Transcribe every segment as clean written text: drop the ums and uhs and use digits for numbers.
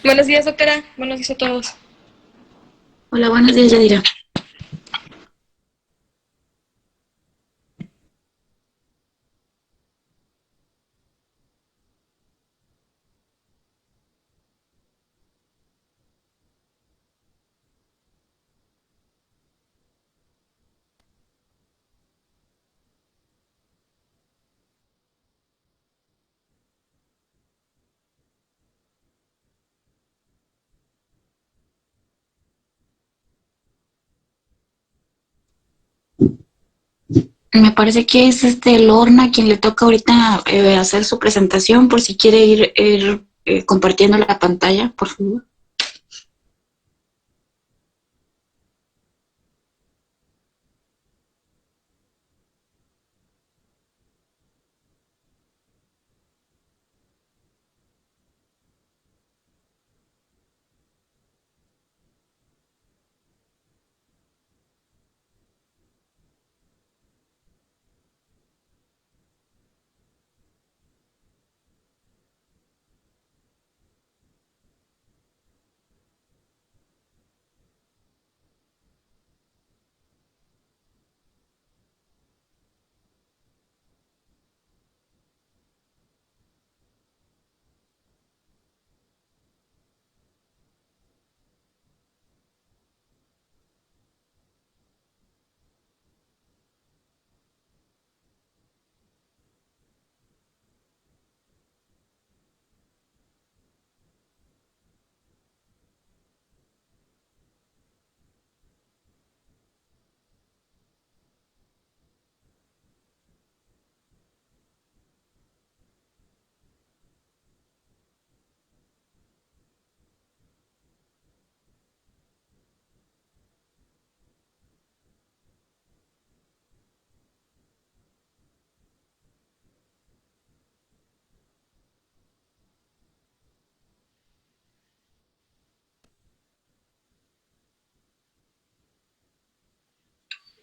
Buenos días, doctora. Buenos días a todos. Hola, buenos días, Yadira. Me parece que es Lorna quien le toca ahorita hacer su presentación, por si quiere ir compartiendo la pantalla, por favor.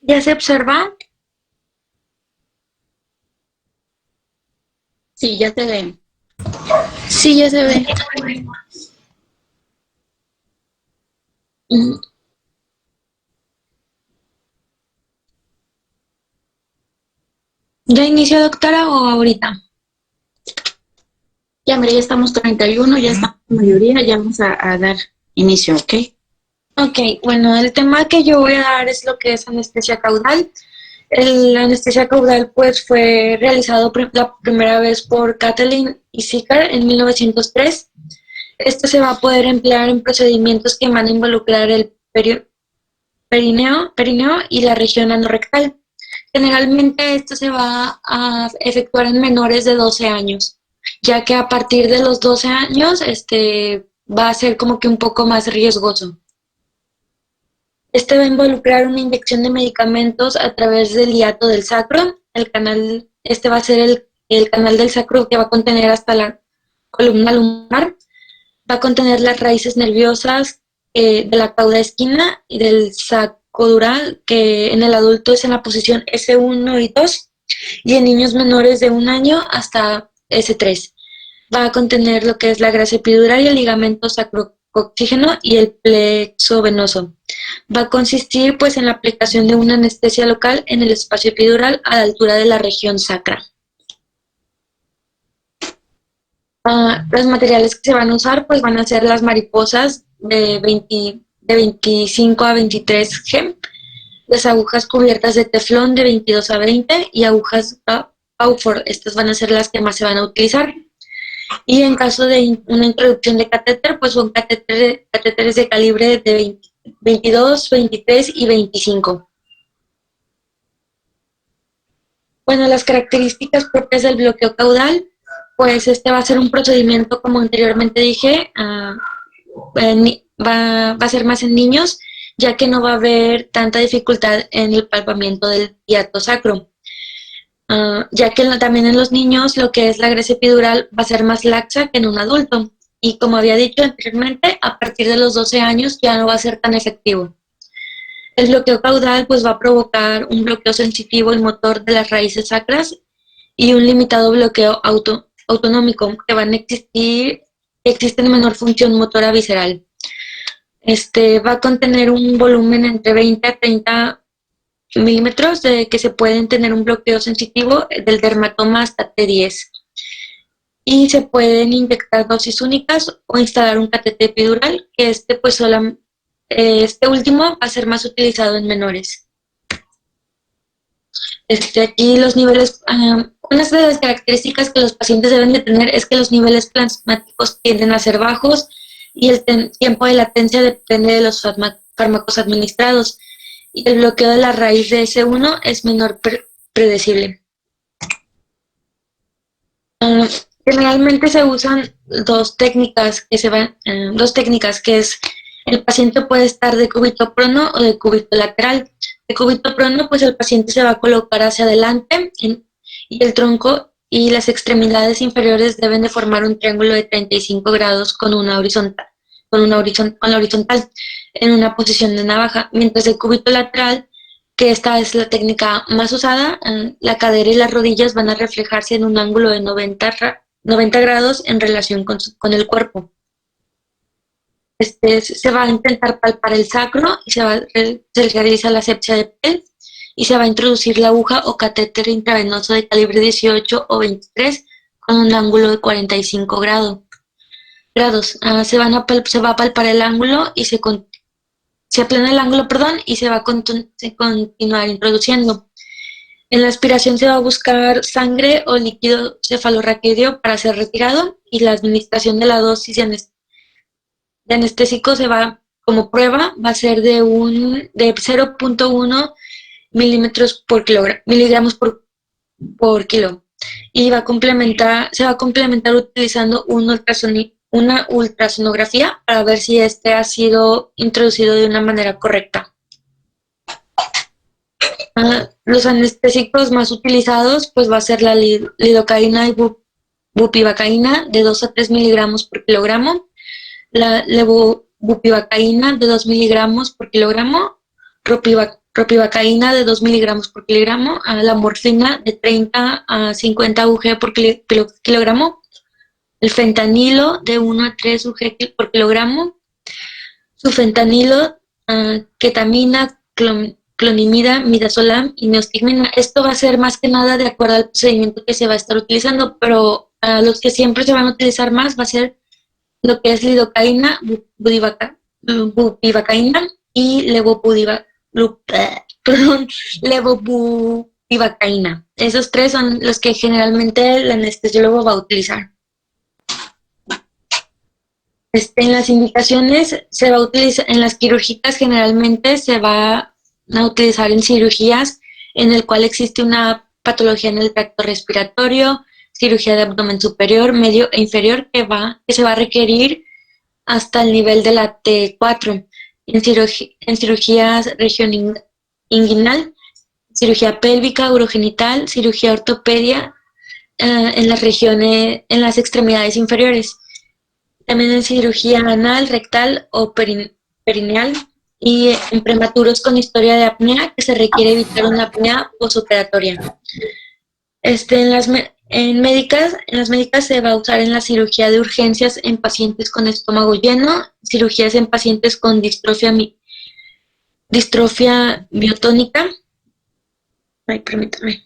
¿Ya se observa? Sí, ya te ve. Sí, ya se ve. Mm, ¿Ya inició, doctora, o ahorita? Ya, mira, ya estamos 31, ya estamos en mayoría, ya vamos a dar inicio, ¿ok? Ok, bueno, el tema que yo voy a dar es lo que es anestesia caudal. La anestesia caudal pues fue realizado la primera vez por Kathleen y Zicker en 1903. Esto se va a poder emplear en procedimientos que van a involucrar el perineo y la región anorrectal. Generalmente esto se va a efectuar en menores de 12 años, ya que a partir de los 12 años va a ser como que un poco más riesgoso. Este va a involucrar una inyección de medicamentos a través del hiato del sacro. Este va a ser el canal del sacro que va a contener hasta la columna lumbar. Va a contener las raíces nerviosas de la cauda esquina y del sacrodural, que en el adulto es en la posición S1 y 2, y en niños menores de 1 año hasta S3. Va a contener lo que es la grasa epidural y el ligamento sacrococcígeno y el plexo venoso. Va a consistir pues en la aplicación de una anestesia local en el espacio epidural a la altura de la región sacra. Los materiales que se van a usar pues van a ser las mariposas de 25 a 23 G, las agujas cubiertas de teflón de 22 a 20 y agujas Beaufort. Estas van a ser las que más se van a utilizar. Y en caso de una introducción de catéter, pues son catéteres de calibre de 22, 23 y 25. Bueno, las características propias del bloqueo caudal, pues este va a ser un procedimiento, como anteriormente dije, va a ser más en niños, ya que no va a haber tanta dificultad en el palpamiento del hiato sacro. Ya que también en los niños lo que es la grasa epidural va a ser más laxa que en un adulto. Y como había dicho anteriormente, a partir de los 12 años ya no va a ser tan efectivo. El bloqueo caudal pues va a provocar un bloqueo sensitivo y motor de las raíces sacras y un limitado bloqueo autonómico, que van a existir que existen menor función motora visceral. Va a contener un volumen entre 20 a 30 milímetros de que se pueden tener un bloqueo sensitivo del dermatoma hasta T10. Y se pueden inyectar dosis únicas o instalar un catete epidural, que pues este último va a ser más utilizado en menores. Aquí los niveles, una de las características que los pacientes deben de tener es que los niveles plasmáticos tienden a ser bajos y el tiempo de latencia depende de los fármacos administrados. Y el bloqueo de la raíz de S1 es menor predecible. Generalmente se usan dos técnicas que es el paciente puede estar de cúbito prono o de cúbito lateral. De cúbito prono, pues el paciente se va a colocar hacia adelante y el tronco y las extremidades inferiores deben de formar un triángulo de 35 grados con la horizontal en una posición de navaja, mientras el cúbito lateral, que esta es la técnica más usada, la cadera y las rodillas van a reflejarse en un ángulo de 90 grados en relación con el cuerpo. Se va a intentar palpar el sacro y se realiza la asepsia de piel y se va a introducir la aguja o catéter intravenoso de calibre 18 o 23 con un ángulo de 45 grados. Se va a palpar el ángulo y se aplana el ángulo, y se va a continuar introduciendo. En la aspiración se va a buscar sangre o líquido cefalorraquídeo para ser retirado y la administración de la dosis de anestésico como prueba, va a ser de 0.1 miligramos por kilo. Y se va a complementar utilizando una ultrasonografía para ver si ha sido introducido de una manera correcta. Los anestésicos más utilizados pues va a ser la lidocaína y bupivacaína de 2 a 3 miligramos por kilogramo, la levobupivacaína de 2 miligramos por kilogramo, ropivacaína de 2 miligramos por kilogramo, la morfina de 30 a 50 UG por kilogramo, el fentanilo de 1 a 3 UG por kilogramo, sufentanilo, ketamina, clonimida, midazolam y neostigmina. Esto va a ser más que nada de acuerdo al procedimiento que se va a estar utilizando, pero los que siempre se van a utilizar más va a ser lo que es lidocaína, bupivacaína y levobupivacaína. Esos tres son los que generalmente el anestesiólogo va a utilizar. En las indicaciones se va a utilizar, en las quirúrgicas generalmente se va a utilizar en cirugías en el cual existe una patología en el tracto respiratorio, cirugía de abdomen superior, medio e inferior que se va a requerir hasta el nivel de la T4. En cirugías regioninguinal, cirugía pélvica, urogenital, cirugía ortopedia en las extremidades inferiores. También en cirugía anal, rectal o perineal y en prematuros con historia de apnea que se requiere evitar una apnea postoperatoria. En las médicas se va a usar en la cirugía de urgencias en pacientes con estómago lleno, cirugías en pacientes con distrofia miotónica. Ay, permítame.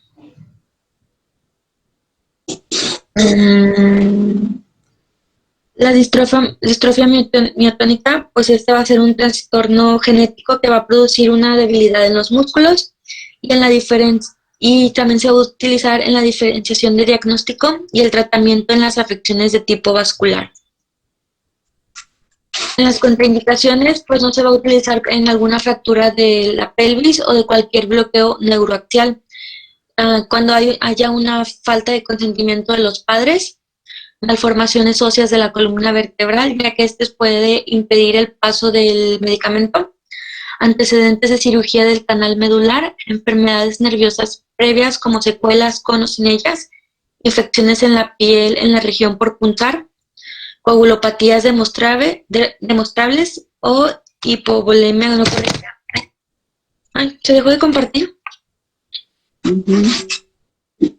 La distrofia miotónica, pues va a ser un trastorno genético que va a producir una debilidad en los músculos y también se va a utilizar en la diferenciación de diagnóstico y el tratamiento en las afecciones de tipo vascular. En las contraindicaciones, pues no se va a utilizar en alguna fractura de la pelvis o de cualquier bloqueo neuroaxial. Cuando haya una falta de consentimiento de los padres, malformaciones óseas de la columna vertebral, ya que puede impedir el paso del medicamento, antecedentes de cirugía del canal medular, enfermedades nerviosas previas como secuelas con o sin ellas, infecciones en la piel en la región por punzar, coagulopatías demostrables o hipovolemia no correcta. Ay, ¿se dejó de compartir?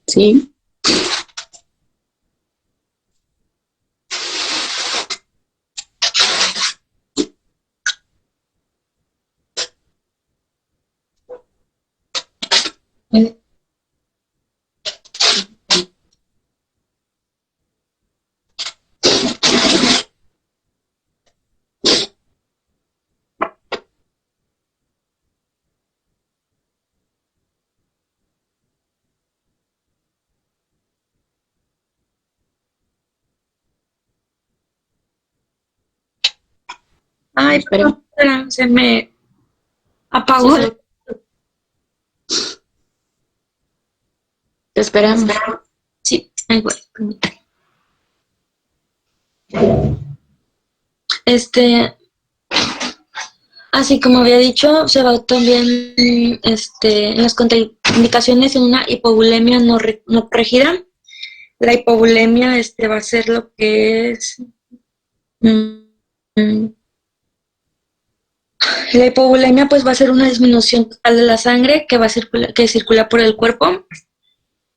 Sí. Ay, Espera. pero se me apagó. Te esperamos. Sí, ahí voy. Así como había dicho, se va también en las contraindicaciones en una hipovolemia no corregida. La hipovolemia va a ser lo que es... la hipovolemia pues va a ser una disminución total de la sangre que circula por el cuerpo.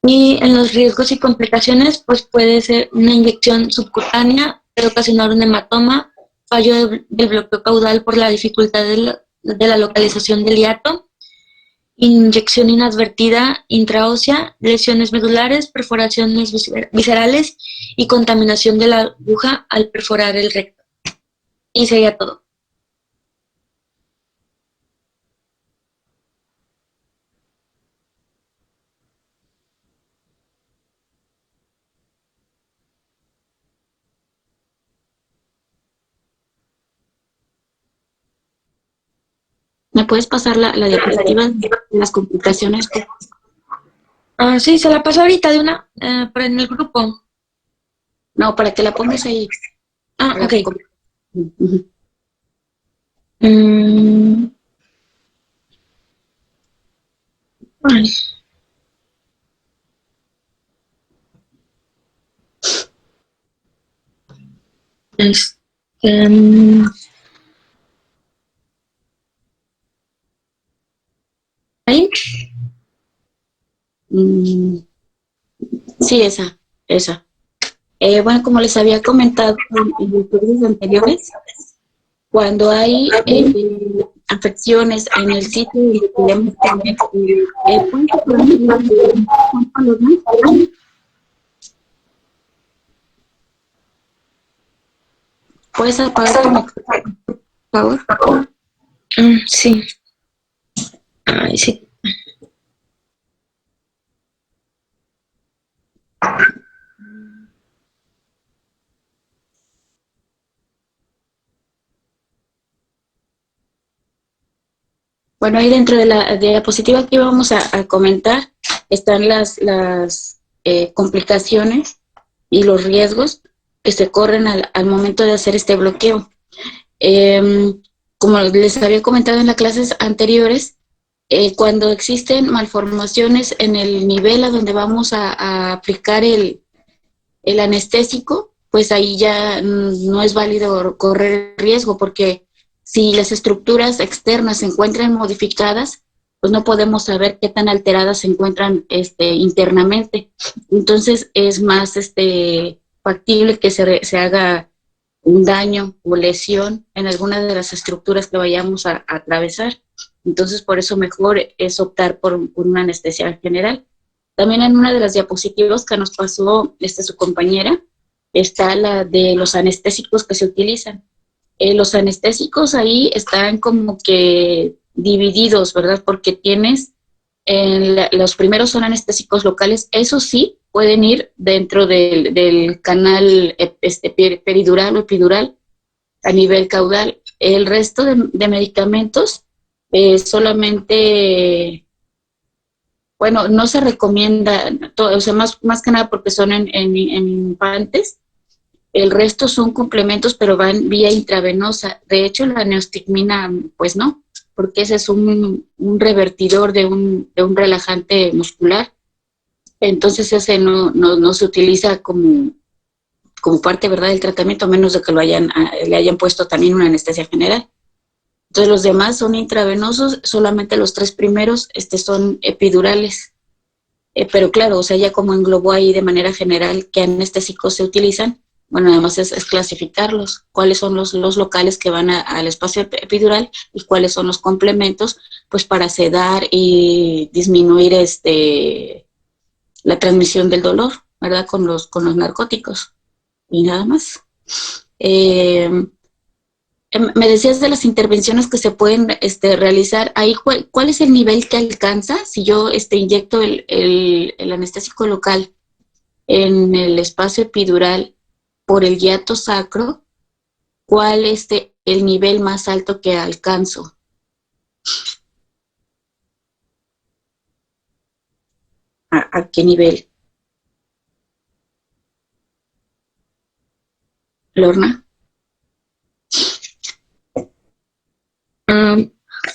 Y en los riesgos y complicaciones, pues puede ser una inyección subcutánea, puede ocasionar un hematoma, fallo del bloqueo caudal por la dificultad de la localización del hiato, inyección inadvertida intraósea, lesiones medulares, perforaciones viscerales y contaminación de la aguja al perforar el recto. Y sería todo. ¿Me puedes pasar la diapositiva de las complicaciones? Sí, se la paso ahorita de una, pero en el grupo. No, para que la pongas ahí. Ok. Uh-huh. Ay. ¿Ahí? Sí, esa. Bueno, como les había comentado en episodios anteriores, cuando hay afecciones en el sitio donde queremos tener, ¿puedes apagar tu micrófono, por favor? Sí. Ay, sí. Bueno, ahí dentro de la diapositiva que vamos a comentar están las complicaciones y los riesgos que se corren al momento de hacer este bloqueo. Como les había comentado en las clases anteriores, cuando existen malformaciones en el nivel a donde vamos a aplicar el anestésico, pues ahí ya no es válido correr riesgo, porque si las estructuras externas se encuentran modificadas, pues no podemos saber qué tan alteradas se encuentran internamente. Entonces es más factible que se haga un daño o lesión en alguna de las estructuras que vayamos a atravesar. Entonces por eso mejor es optar por una anestesia general. También en una de las diapositivas que nos pasó su compañera, está la de los anestésicos que se utilizan. Los anestésicos ahí están como que divididos, ¿verdad? Porque tienes, los primeros son anestésicos locales, eso sí, pueden ir dentro del canal peridural o epidural a nivel caudal. El resto de medicamentos solamente... Bueno, no se recomienda, o sea, más que nada porque son en infantes. El resto son complementos, pero van vía intravenosa. De hecho, la neostigmina, pues no, porque ese es un revertidor de un relajante muscular. Entonces ese no se utiliza como parte, ¿verdad?, del tratamiento, a menos de que le hayan puesto también una anestesia general. Entonces los demás son intravenosos, solamente los 3 primeros son epidurales. Pero claro, o sea, ya como englobó ahí de manera general qué anestésicos se utilizan, Bueno, además es clasificarlos, cuáles son los locales que van al espacio epidural y cuáles son los complementos, pues para sedar y disminuir la transmisión del dolor, ¿verdad? Con los narcóticos y nada más. Eh, Me decías de las intervenciones que se pueden realizar. Ahí, ¿cuál es el nivel que alcanza si yo inyecto el anestésico local en el espacio epidural por el hiato sacro? ¿Cuál es el nivel más alto que alcanzo? ¿A qué nivel? Lorna.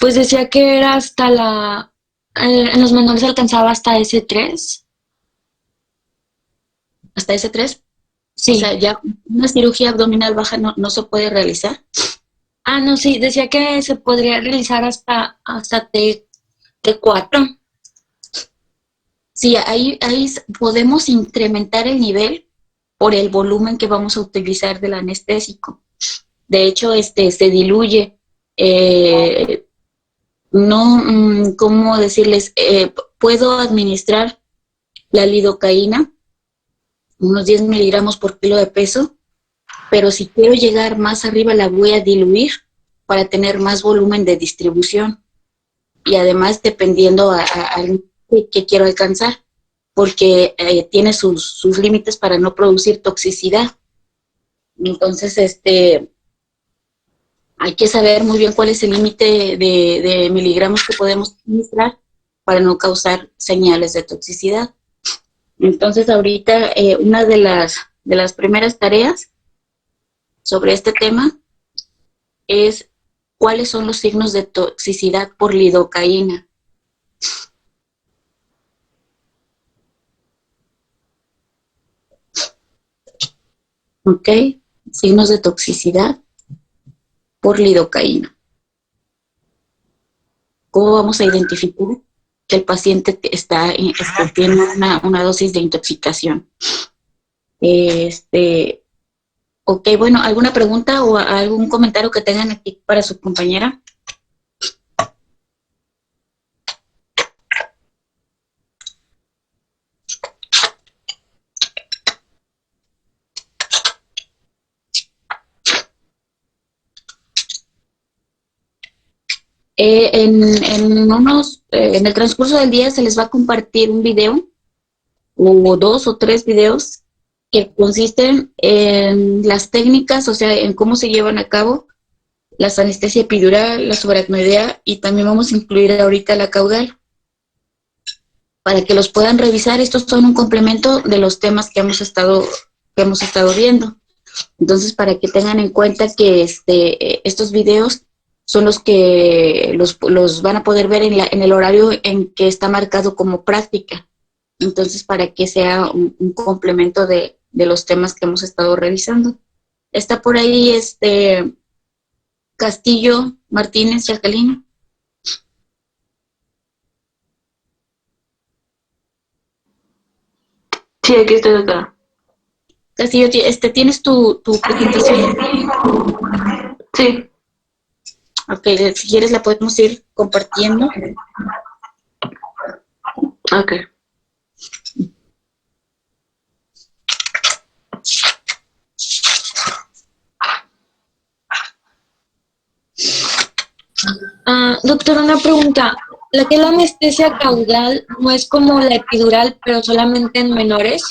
Pues decía que era hasta en los menores alcanzaba hasta S3. ¿Hasta S3? Sí. O sea, ya una cirugía abdominal baja no se puede realizar. No, sí, decía que se podría realizar hasta T4. Sí, ahí podemos incrementar el nivel por el volumen que vamos a utilizar del anestésico. De hecho, se diluye. No, ¿cómo decirles? Puedo administrar la lidocaína, unos 10 miligramos por kilo de peso, pero si quiero llegar más arriba la voy a diluir para tener más volumen de distribución y además dependiendo al que quiero alcanzar, porque tiene sus límites para no producir toxicidad. Entonces, hay que saber muy bien cuál es el límite de miligramos que podemos administrar para no causar señales de toxicidad. Entonces, ahorita una de las primeras tareas sobre este tema es cuáles son los signos de toxicidad por lidocaína. ¿Ok? Signos de toxicidad por lidocaína. ¿Cómo vamos a identificar que el paciente tiene una dosis de intoxicación? Ok, bueno, ¿alguna pregunta o algún comentario que tengan aquí para su compañera? En el transcurso del día se les va a compartir un video o 2 o 3 videos que consisten en las técnicas, o sea, en cómo se llevan a cabo la anestesia epidural, la subaracnoidea y también vamos a incluir ahorita la caudal para que los puedan revisar. Estos son un complemento de los temas que hemos estado viendo. Entonces, para que tengan en cuenta que estos videos son los que los van a poder ver en el horario en que está marcado como práctica. Entonces, para que sea un complemento de los temas que hemos estado revisando. Está por ahí Castillo, Martínez, Jacqueline. Sí, aquí estoy acá. Castillo, ¿tienes tu presentación? Sí. Ok, si quieres la podemos ir compartiendo. Ok. Doctora, una pregunta. La anestesia caudal no es como la epidural, pero solamente en menores?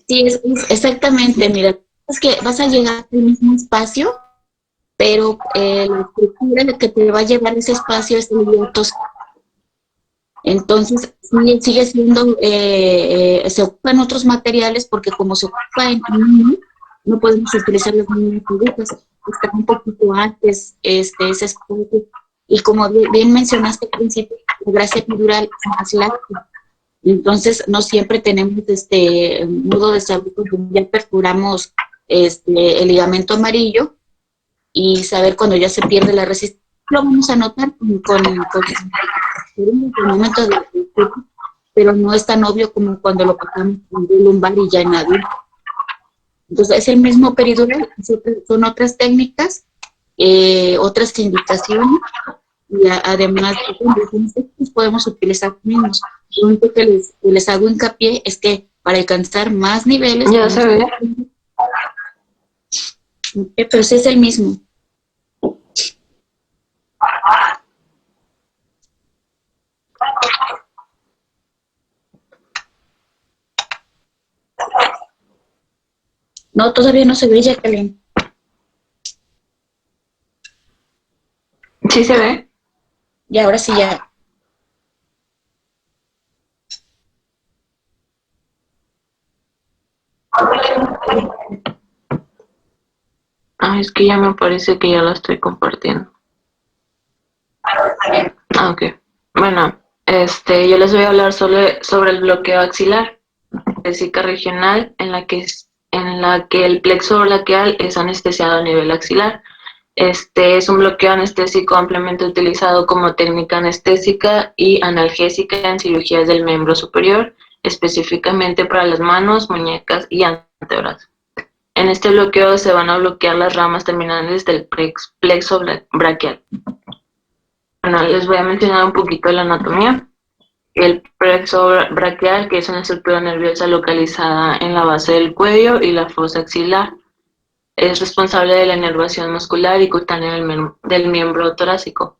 Sí, exactamente. Mira, es que vas a llegar al mismo espacio, pero la estructura que te va a llevar ese espacio es el hiato. Entonces, sí, sigue siendo, se ocupan otros materiales porque como se ocupa en niños, no podemos utilizar las mismas productos. Está un poquito antes ese espacio. Y como bien mencionaste al principio, la grasa epidural es más láctea. Entonces, no siempre tenemos nudo de sabuco, ya perforamos el ligamento amarillo y saber cuando ya se pierde la resistencia. Lo vamos a notar con el momento pero no es tan obvio como cuando lo pasamos con el lumbar y ya en adulto. Entonces es el mismo peridural, son otras técnicas, otras indicaciones, y además de condiciones técnicas podemos utilizar los mismos. Lo único que les hago hincapié es que para alcanzar más niveles, Ya se ve. pero sí es el mismo. No, todavía no se ve, Jacqueline. ¿Sí se ve? Y ahora sí ya. Ah, es que ya me parece que ya la estoy compartiendo. Ah, ok. Bueno, yo les voy a hablar sobre el bloqueo axilar, anestésica regional en la que el plexo braquial es anestesiado a nivel axilar. Este es un bloqueo anestésico ampliamente utilizado como técnica anestésica y analgésica en cirugías del miembro superior, específicamente para las manos, muñecas y antebrazos. En este bloqueo se van a bloquear las ramas terminales del plexo braquial. Bueno, les voy a mencionar un poquito de la anatomía. El plexo braquial, que es una estructura nerviosa localizada en la base del cuello y la fosa axilar, es responsable de la inervación muscular y cutánea del miembro torácico.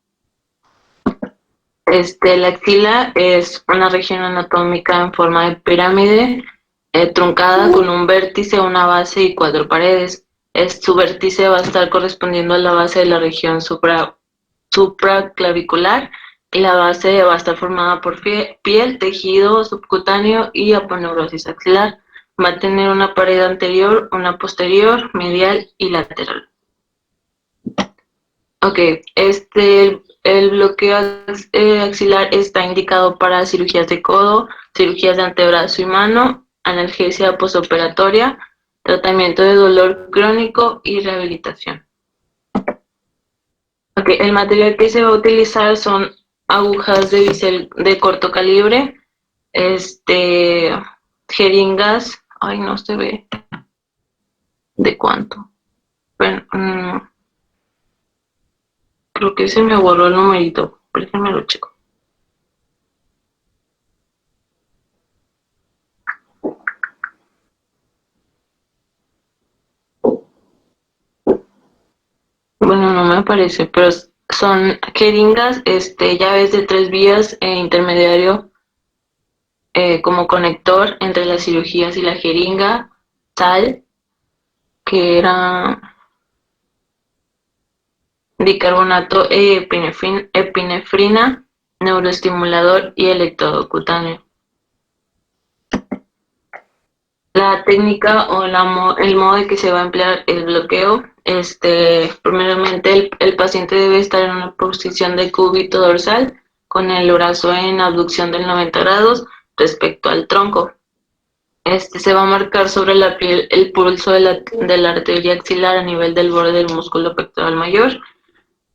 La axila es una región anatómica en forma de pirámide, truncada con un vértice, una base y 4 paredes. Su vértice va a estar correspondiendo a la base de la región supraclavicular y la base va a estar formada por piel, tejido subcutáneo y aponeurosis axilar. Va a tener una pared anterior, una posterior, medial y lateral. Ok, el bloqueo axilar está indicado para cirugías de codo, cirugías de antebrazo y mano, analgesia posoperatoria, tratamiento de dolor crónico y rehabilitación. Ok, el material que se va a utilizar son agujas de bisel de corto calibre, jeringas, ay no se ve de cuánto. Bueno, creo que se me borró el numerito, déjenme lo checo. Bueno, no me aparece, pero son jeringas, llaves de 3 vías e intermediario como conector entre las cirugías y la jeringa, sal, que era bicarbonato e epinefrina, neuroestimulador y electrodo cutáneo. La técnica o el modo en que se va a emplear el bloqueo, primeramente el paciente debe estar en una posición de cúbito dorsal con el brazo en abducción del 90 grados respecto al tronco. Se va a marcar sobre la piel el pulso de la arteria axilar a nivel del borde del músculo pectoral mayor.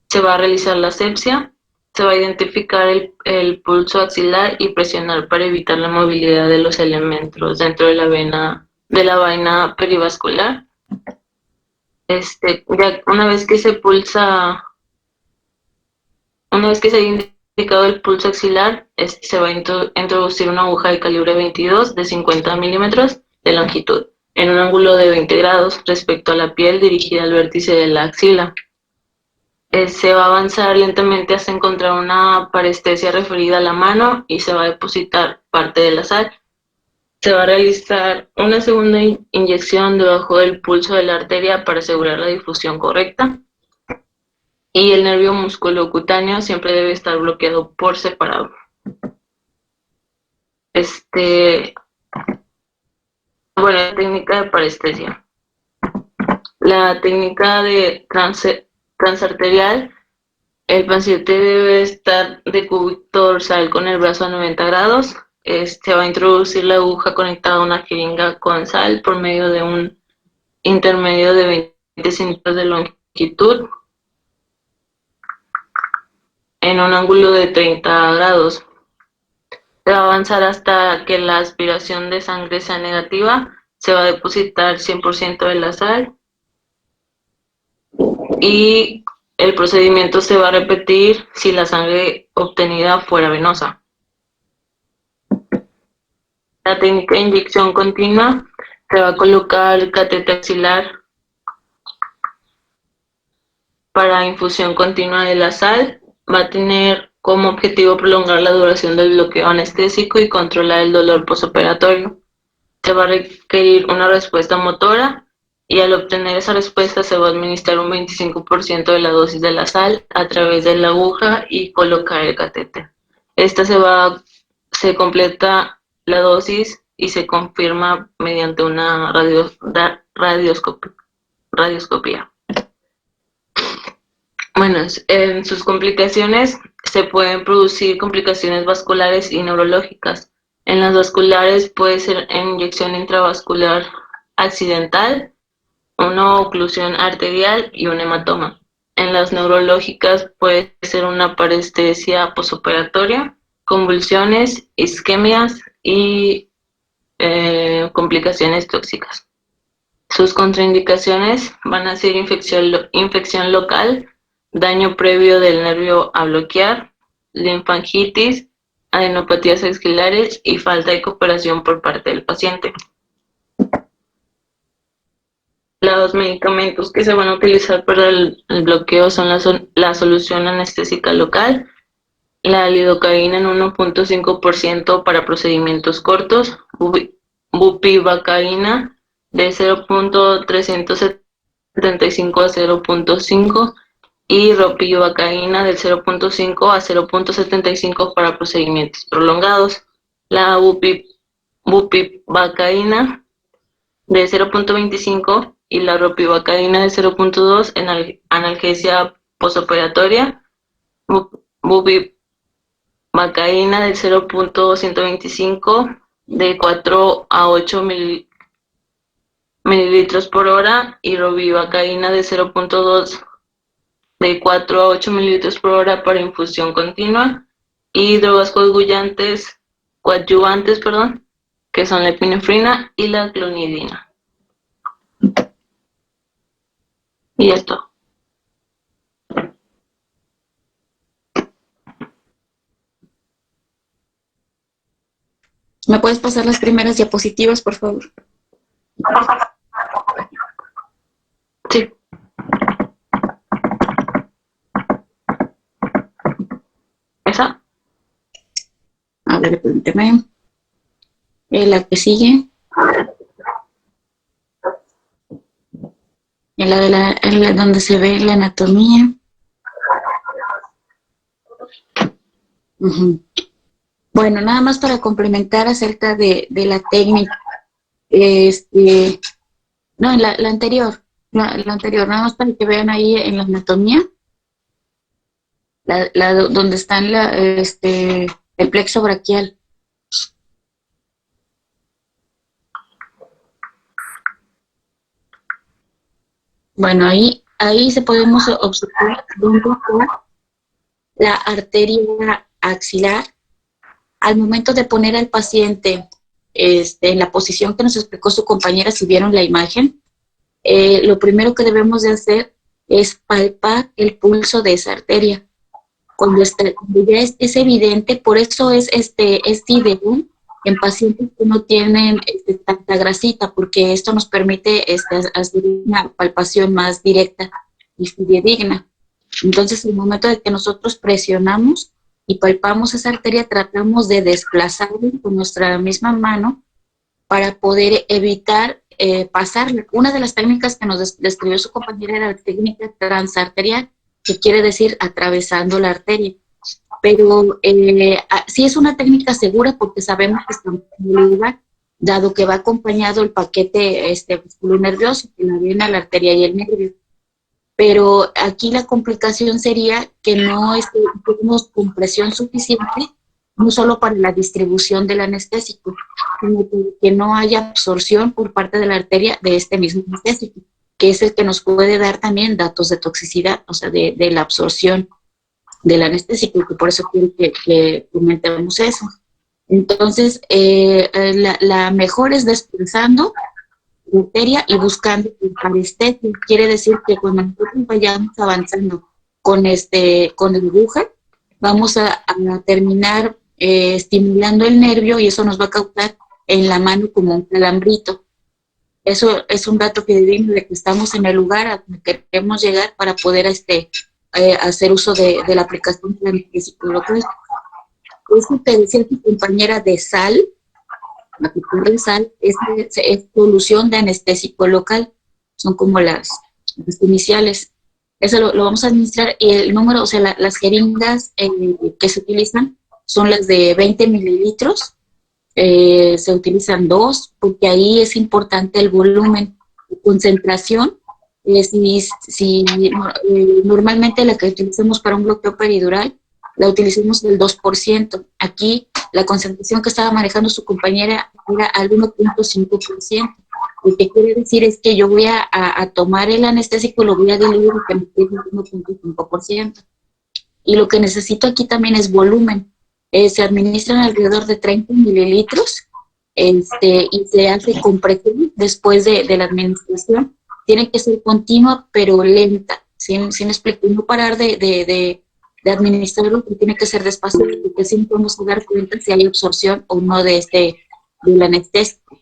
Se va a realizar la asepsia, se va a identificar el pulso axilar y presionar para evitar la movilidad de los elementos dentro de la vaina perivascular. Ya una vez que se haya indicado el pulso axilar, se va a introducir una aguja de calibre 22 de 50 milímetros de longitud en un ángulo de 20 grados respecto a la piel dirigida al vértice de la axila. Se va a avanzar lentamente hasta encontrar una parestesia referida a la mano y se va a depositar parte de la sal. Se va a realizar una segunda inyección debajo del pulso de la arteria para asegurar la difusión correcta. Y el nervio musculocutáneo siempre debe estar bloqueado por separado. Bueno, la técnica de parestesia. La técnica de transarterial. El paciente debe estar de cúbito dorsal con el brazo a 90 grados. Se va a introducir la aguja conectada a una jeringa con sal por medio de un intermedio de 20 centímetros de longitud en un ángulo de 30 grados. Se va a avanzar hasta que la aspiración de sangre sea negativa. se va a depositar 100% de la sal y el procedimiento se va a repetir si la sangre obtenida fuera venosa. La técnica de inyección continua, se va a colocar el catéter axilar para infusión continua de la sal. Va a tener como objetivo prolongar la duración del bloqueo anestésico y controlar el dolor postoperatorio. Se va a requerir una respuesta motora y al obtener esa respuesta se va a administrar un 25% de la dosis de la sal a través de la aguja y colocar el catéter. Esta se completa la dosis y se confirma mediante una radioscopía. Bueno, en sus complicaciones se pueden producir complicaciones vasculares y neurológicas. En las vasculares puede ser inyección intravascular accidental, una oclusión arterial y un hematoma. En las neurológicas puede ser una parestesia posoperatoria, convulsiones, isquemias y complicaciones tóxicas. Sus contraindicaciones van a ser infección local, daño previo del nervio a bloquear, linfangitis, adenopatías axilares y falta de cooperación por parte del paciente. Los medicamentos que se van a utilizar para el bloqueo son la solución anestésica local, la lidocaína en 1.5% para procedimientos cortos, bupivacaína de 0.375 a 0.5 y ropivacaína del 0.5 a 0.75 para procedimientos prolongados. La bupivacaína de 0.25 y la ropivacaína de 0.2 en analgesia postoperatoria, bupivacaína del 0.125 de 4 a 8 mililitros por hora y ropivacaína de 0.2 de 4 a 8 mililitros por hora para infusión continua, y drogas coadyuvantes, que son la epinefrina y la clonidina. Y esto. ¿Me puedes pasar las primeras diapositivas, por favor? Sí. ¿Esa? A ver, permíteme. La que sigue. En la donde se ve la anatomía. Uh-huh. Bueno, nada más para complementar acerca de la técnica. No, en la anterior. La anterior, nada más para que vean ahí en la anatomía. Donde está el plexo braquial. Bueno, ahí se podemos observar dónde está la arteria axilar. Al momento de poner al paciente en la posición que nos explicó su compañera, si vieron la imagen, lo primero que debemos de hacer es palpar el pulso de esa arteria. Cuando ya es evidente, por eso es ideal en pacientes que no tienen tanta grasita, porque esto nos permite hacer una palpación más directa y fidedigna. Entonces, en el momento de que nosotros presionamos y palpamos esa arteria, tratamos de desplazarla con nuestra misma mano para poder evitar pasarla. Una de las técnicas que nos describió su compañera era la técnica transarterial, que quiere decir atravesando la arteria. Pero sí es una técnica segura porque sabemos que está en lugar, dado que va acompañado el paquete músculo nervioso, que la vena, la arteria y el nervio. Pero aquí la complicación sería que no tenemos compresión suficiente, no solo para la distribución del anestésico, sino que no haya absorción por parte de la arteria de este mismo anestésico, que es el que nos puede dar también datos de toxicidad, o sea, de la absorción del anestésico, y por eso quiero que comentemos eso. Entonces, la mejor es desplazando la arteria y buscando el parestesia. Quiere decir que cuando nosotros vayamos avanzando con la aguja, vamos a terminar estimulando el nervio y eso nos va a causar en la mano como un calambrito. Eso es un dato que debemos de que estamos en el lugar a donde queremos llegar para poder hacer uso de la aplicación anestésico local. Eso que decía tu compañera de sal, la aplicación de sal, es solución de anestésico local, son como las iniciales. Eso lo vamos a administrar y el número, o sea, las jeringas que se utilizan son las de 20 mililitros. Se utilizan 2 porque ahí es importante el volumen de concentración. Normalmente la que utilizamos para un bloqueo peridural la utilizamos del 2%. Aquí la concentración que estaba manejando su compañera era al 1.5%. Lo que quiere decir es que yo voy a tomar el anestésico y lo voy a diluir y que me quede el 1.5%. Y lo que necesito aquí también es volumen. Se administran alrededor de 30 mililitros y se hace compresión después de la administración. Tiene que ser continua pero lenta, sin explicar, no parar de administrarlo, pero tiene que ser despacio porque siempre vamos a dar cuenta si hay absorción o no del anestésico.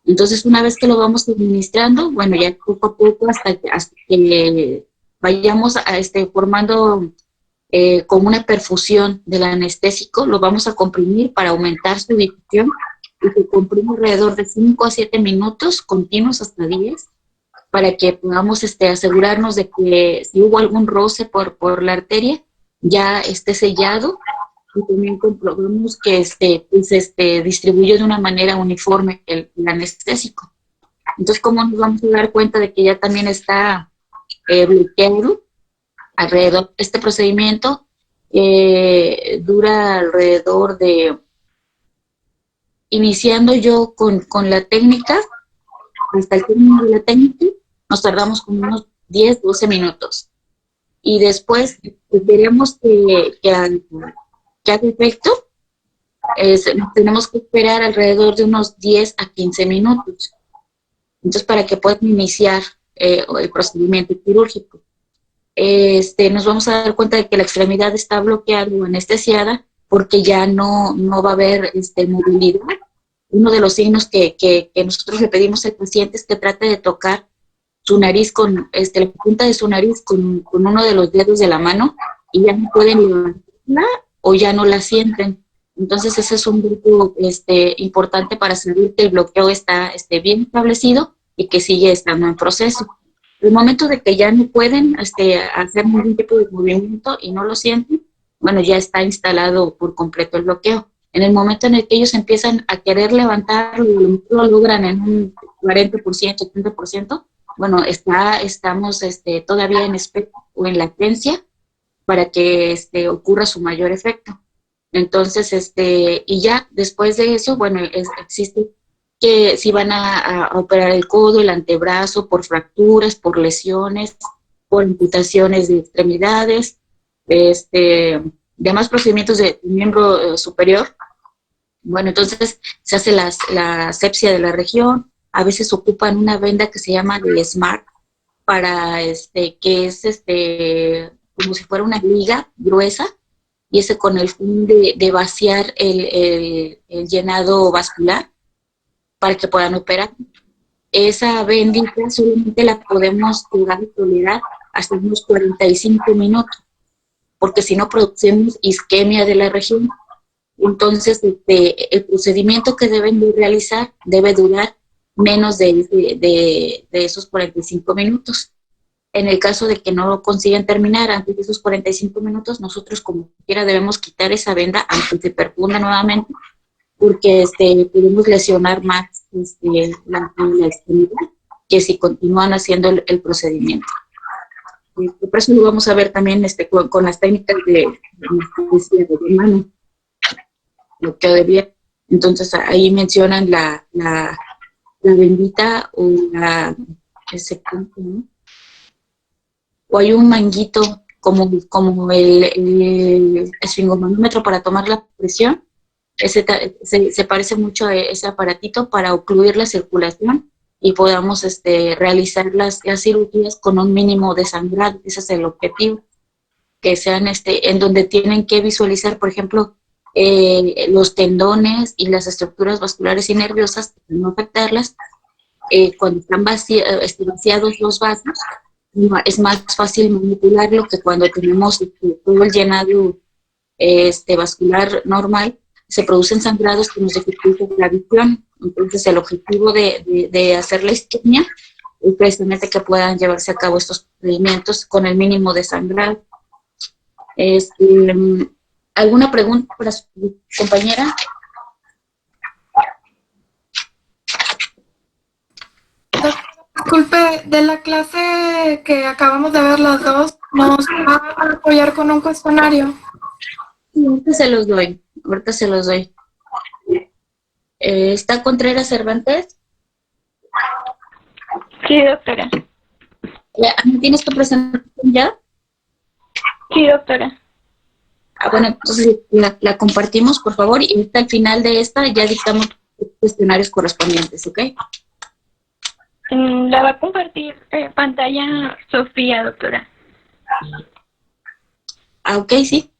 Entonces, una vez que lo vamos administrando, bueno, ya poco a poco hasta que vayamos formando como una perfusión del anestésico, lo vamos a comprimir para aumentar su difusión y se comprime alrededor de 5 a 7 minutos continuos hasta 10 para que podamos asegurarnos de que si hubo algún roce por la arteria ya esté sellado y también comprobamos que distribuye de una manera uniforme el anestésico. Entonces, ¿cómo nos vamos a dar cuenta de que ya también está bloqueado? Alrededor, este procedimiento dura alrededor de, iniciando yo con la técnica, hasta el término de la técnica, nos tardamos como unos 10, 12 minutos. Y después veremos que haga efecto, tenemos que esperar alrededor de unos 10 a 15 minutos. Entonces, para que puedan iniciar el procedimiento quirúrgico. Nos vamos a dar cuenta de que la extremidad está bloqueada o anestesiada porque ya no va a haber movilidad. Uno de los signos que nosotros le pedimos al paciente es que trate de tocar su nariz con la punta de su nariz con uno de los dedos de la mano y ya no pueden levantarla o ya no la sienten. Entonces ese es un grupo importante para saber que el bloqueo está bien establecido y que sigue estando en proceso. El momento de que ya no pueden hacer ningún tipo de movimiento y no lo sienten, bueno, ya está instalado por completo el bloqueo. En el momento en el que ellos empiezan a querer levantarlo y lo logran en un 40%, 80%, bueno, estamos todavía en espera o en latencia para que ocurra su mayor efecto. Entonces, y ya después de eso, bueno, existe que si van a operar el codo, el antebrazo, por fracturas, por lesiones, por amputaciones de extremidades, demás procedimientos de miembro superior. Bueno, entonces se hace la asepsia de la región, a veces ocupan una venda que se llama de SMART, para que es como si fuera una liga gruesa, y ese con el fin de vaciar el llenado vascular para que puedan operar. Esa bendita solamente la podemos jugar y tolerar hasta unos 45 minutos, porque si no producimos isquemia de la región. Entonces, el procedimiento que deben de realizar debe durar menos de esos 45 minutos. En el caso de que no lo consigan terminar antes de esos 45 minutos, nosotros como quiera debemos quitar esa venda aunque se perfunda nuevamente, porque podemos lesionar más la extremidad que si continúan haciendo el procedimiento. Por eso lo vamos a ver también con las técnicas de mano, bloqueo de vía. Entonces ahí mencionan la bendita o o hay un manguito como el esfingomanómetro para tomar la presión. Se parece mucho a ese aparatito para ocluir la circulación y podamos realizar las cirugías con un mínimo de sangrado. Ese es el objetivo, que sean en donde tienen que visualizar, por ejemplo, los tendones y las estructuras vasculares y nerviosas, para no afectarlas. Cuando están vaciados los vasos, es más fácil manipularlo que cuando tenemos todo el llenado vascular normal. Se producen sangrados que nos dificultan la visión. Entonces, el objetivo de hacer la isquemia es precisamente que puedan llevarse a cabo estos procedimientos con el mínimo de sangrado. ¿Alguna pregunta para su compañera? Disculpe, de la clase que acabamos de ver las dos, ¿nos va a apoyar con un cuestionario? Sí, ahorita se los doy. ¿Está Contreras Cervantes? Sí, doctora. ¿Me tienes que presentar ya? Sí, doctora. Bueno, entonces la compartimos, por favor, y hasta el final de esta ya dictamos los cuestionarios correspondientes, ¿ok? La va a compartir pantalla Sofía, doctora. Ok, sí.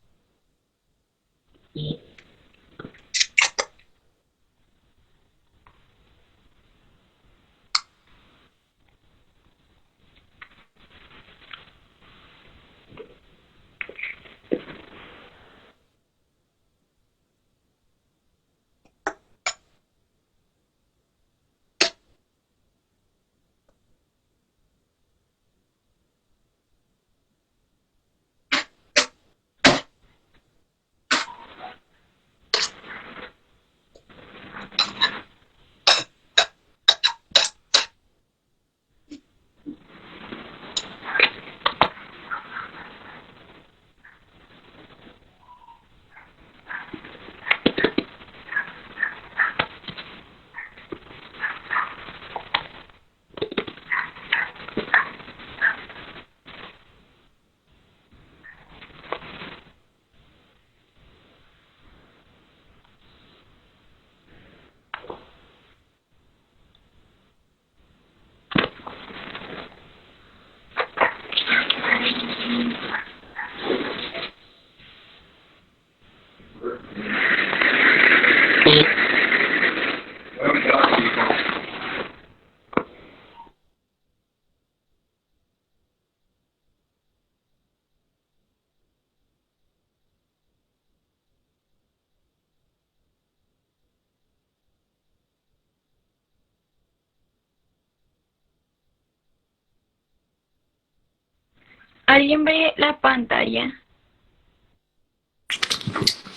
¿Alguien ve la pantalla?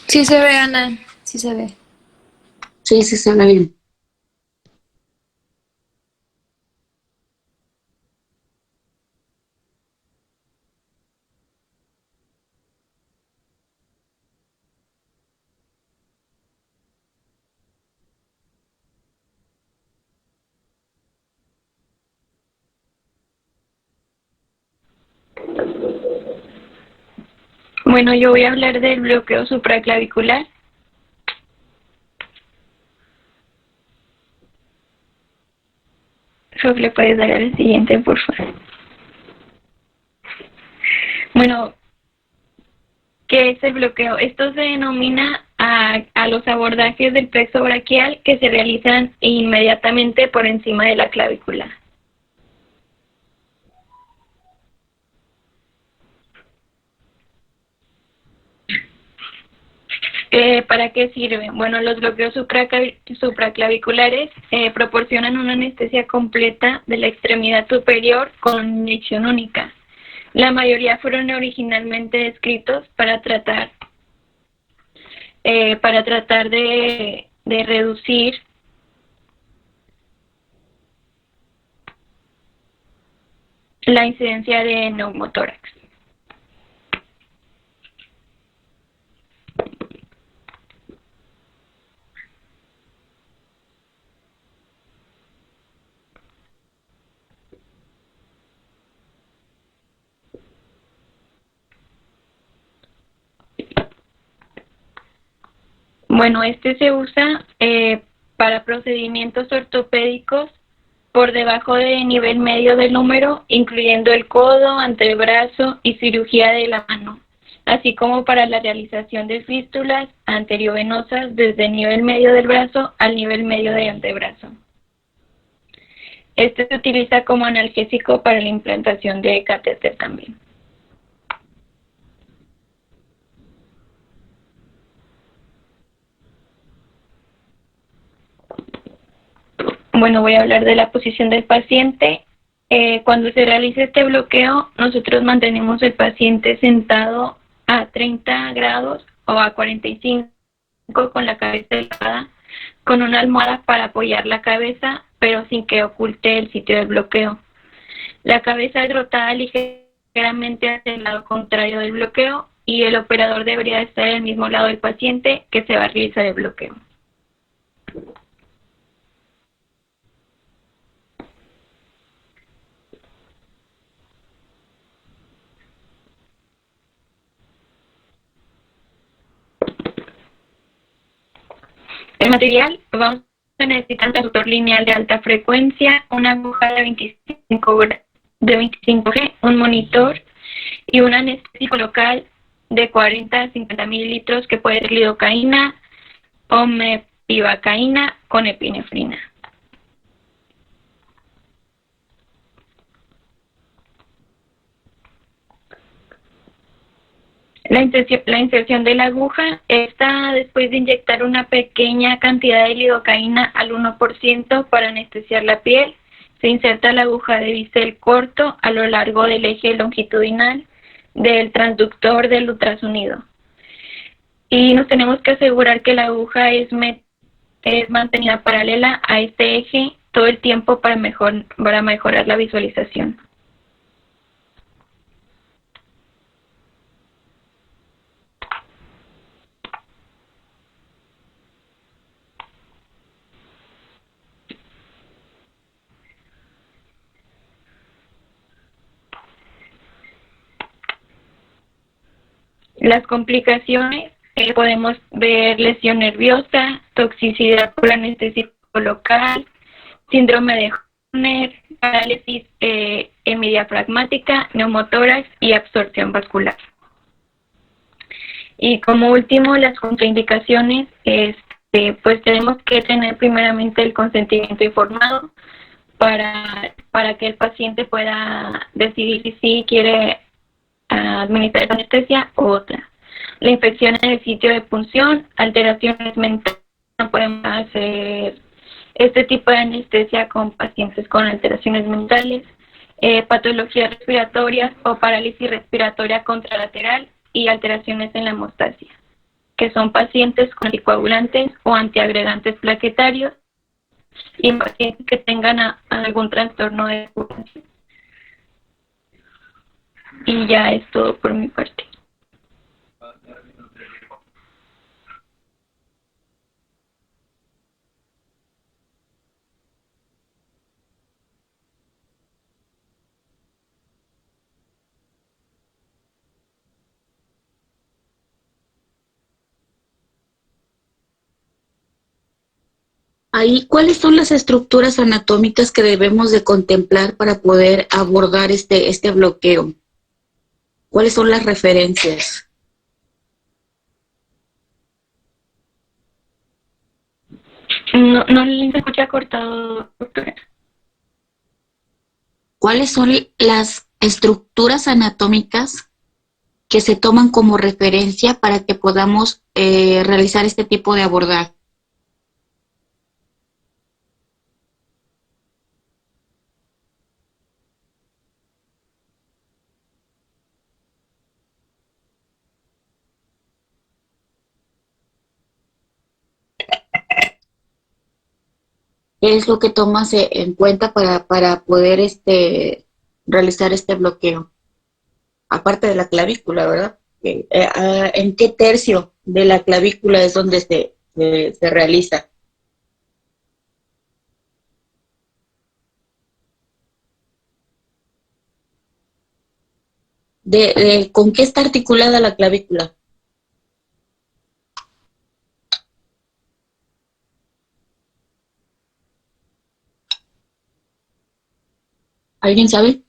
Sí se ve, Ana, sí se ve. Sí, sí, se ve bien. Bueno, yo voy a hablar del bloqueo supraclavicular. Sof, ¿le puedes dar al siguiente, por favor? Bueno, ¿qué es el bloqueo? Esto se denomina a los abordajes del plexo braquial que se realizan inmediatamente por encima de la clavícula. ¿Para qué sirven? Bueno, los bloqueos supraclaviculares proporcionan una anestesia completa de la extremidad superior con inyección única. La mayoría fueron originalmente descritos para tratar de reducir la incidencia de neumotórax. Bueno, este se usa para procedimientos ortopédicos por debajo del nivel medio del húmero, incluyendo el codo, antebrazo y cirugía de la mano, así como para la realización de fístulas anteriovenosas desde el nivel medio del brazo al nivel medio del antebrazo. Este se utiliza como analgésico para la implantación de catéter también. Bueno, voy a hablar de la posición del paciente. Cuando se realiza este bloqueo, nosotros mantenemos el paciente sentado a 30 grados o a 45 con la cabeza elevada, con una almohada para apoyar la cabeza, pero sin que oculte el sitio del bloqueo. La cabeza es rotada ligeramente hacia el lado contrario del bloqueo y el operador debería estar en el mismo lado del paciente que se va a realizar el bloqueo. El material, vamos a necesitar un transductor lineal de alta frecuencia, una aguja de 25G, un monitor y un anestésico local de 40 a 50 mililitros que puede ser lidocaína o mepivacaína con epinefrina. La inserción de la aguja está después de inyectar una pequeña cantidad de lidocaína al 1% para anestesiar la piel. Se inserta la aguja de bisel corto a lo largo del eje longitudinal del transductor del ultrasonido. Y nos tenemos que asegurar que la aguja es mantenida paralela a este eje todo el tiempo para mejorar la visualización. Las complicaciones, podemos ver lesión nerviosa, toxicidad por anestésico local, síndrome de Horner, parálisis hemidiafragmática, neumotórax y absorción vascular. Y como último, las contraindicaciones, pues tenemos que tener primeramente el consentimiento informado para que el paciente pueda decidir si quiere administrar anestesia u otra. La infección en el sitio de punción, alteraciones mentales, no podemos hacer este tipo de anestesia con pacientes con alteraciones mentales, patologías respiratorias o parálisis respiratoria contralateral y alteraciones en la hemostasia, que son pacientes con anticoagulantes o antiagregantes plaquetarios y pacientes que tengan algún trastorno de circulación. Y ya es todo por mi parte. Ahí, ¿cuáles son las estructuras anatómicas que debemos de contemplar para poder abordar este bloqueo? ¿Cuáles son las referencias? No se escucha cortado, doctora. ¿Cuáles son las estructuras anatómicas que se toman como referencia para que podamos realizar este tipo de abordaje? ¿Qué es lo que tomas en cuenta para poder realizar este bloqueo? Aparte de la clavícula, ¿verdad? ¿En qué tercio de la clavícula es donde se realiza? ¿Con qué está articulada la clavícula? ¿Alguien sabe?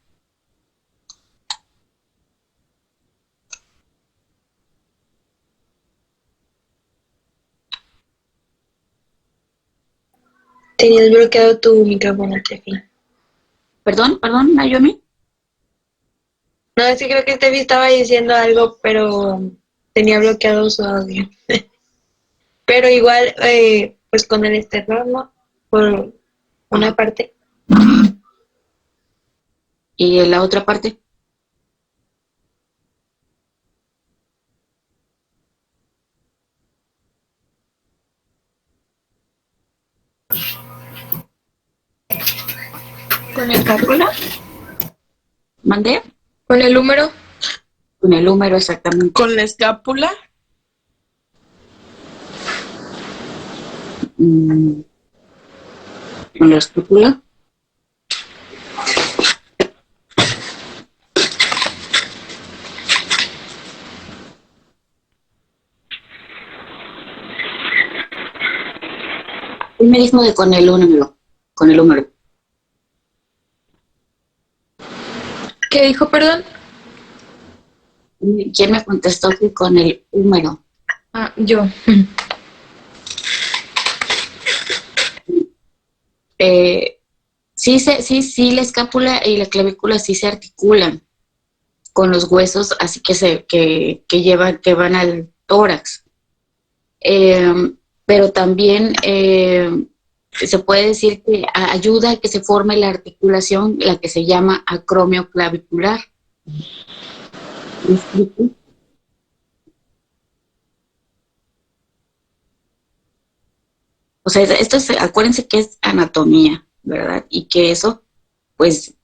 Tenías bloqueado tu micrófono, Tefi. Perdón, Naomi. No, es que creo que Tefi estaba diciendo algo, pero tenía bloqueado su audio. Pero igual, pues con el externo, por una parte. Y en la otra parte. ¿Con el cálculo? ¿Mandé? ¿Con el húmero? Con el húmero, exactamente. ¿Con la escápula? ¿Con la escápula? Él me dijo de con el húmero. Con el húmero. ¿Qué dijo, perdón? ¿Quién me contestó que con el húmero? Ah, yo. Sí, la escápula y la clavícula sí se articulan con los huesos, así que van al tórax. Pero también se puede decir que ayuda a que se forme la articulación, la que se llama acromio clavicular. ¿Me explico? O sea, acuérdense que es anatomía, ¿verdad? Y que eso, pues,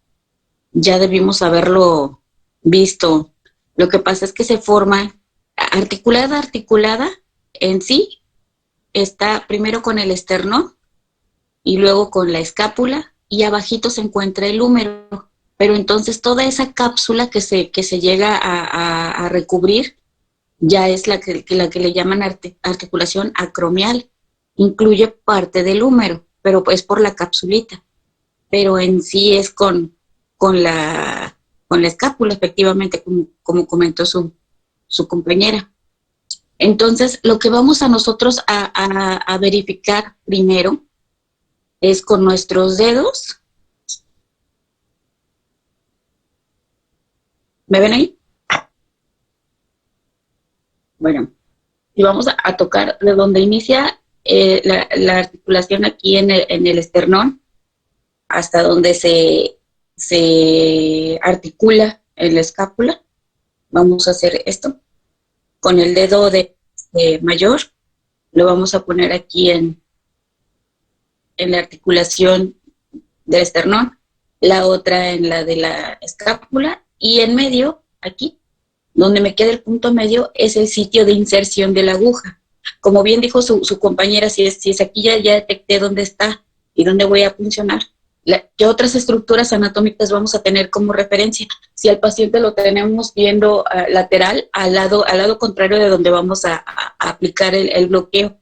ya debimos haberlo visto. Lo que pasa es que se forma articulada en sí, está primero con el esternón y luego con la escápula y abajito se encuentra el húmero. Pero entonces toda esa cápsula que se llega a recubrir ya es la que le llaman articulación acromial. Incluye parte del húmero, pero es por la capsulita. Pero en sí es con la escápula, efectivamente, como comentó su compañera. Entonces, lo que vamos a nosotros a verificar primero es con nuestros dedos. ¿Me ven ahí? Bueno, y vamos a tocar de donde inicia la articulación aquí en el esternón hasta donde se articula en la escápula. Vamos a hacer esto. Con el dedo de mayor lo vamos a poner aquí en la articulación del esternón, la otra en la de la escápula y en medio, aquí, donde me queda el punto medio, es el sitio de inserción de la aguja. Como bien dijo su compañera, si es aquí ya detecté dónde está y dónde voy a funcionar. ¿Qué otras estructuras anatómicas vamos a tener como referencia? Si al paciente lo tenemos viendo lateral, al lado contrario de donde vamos a aplicar el bloqueo.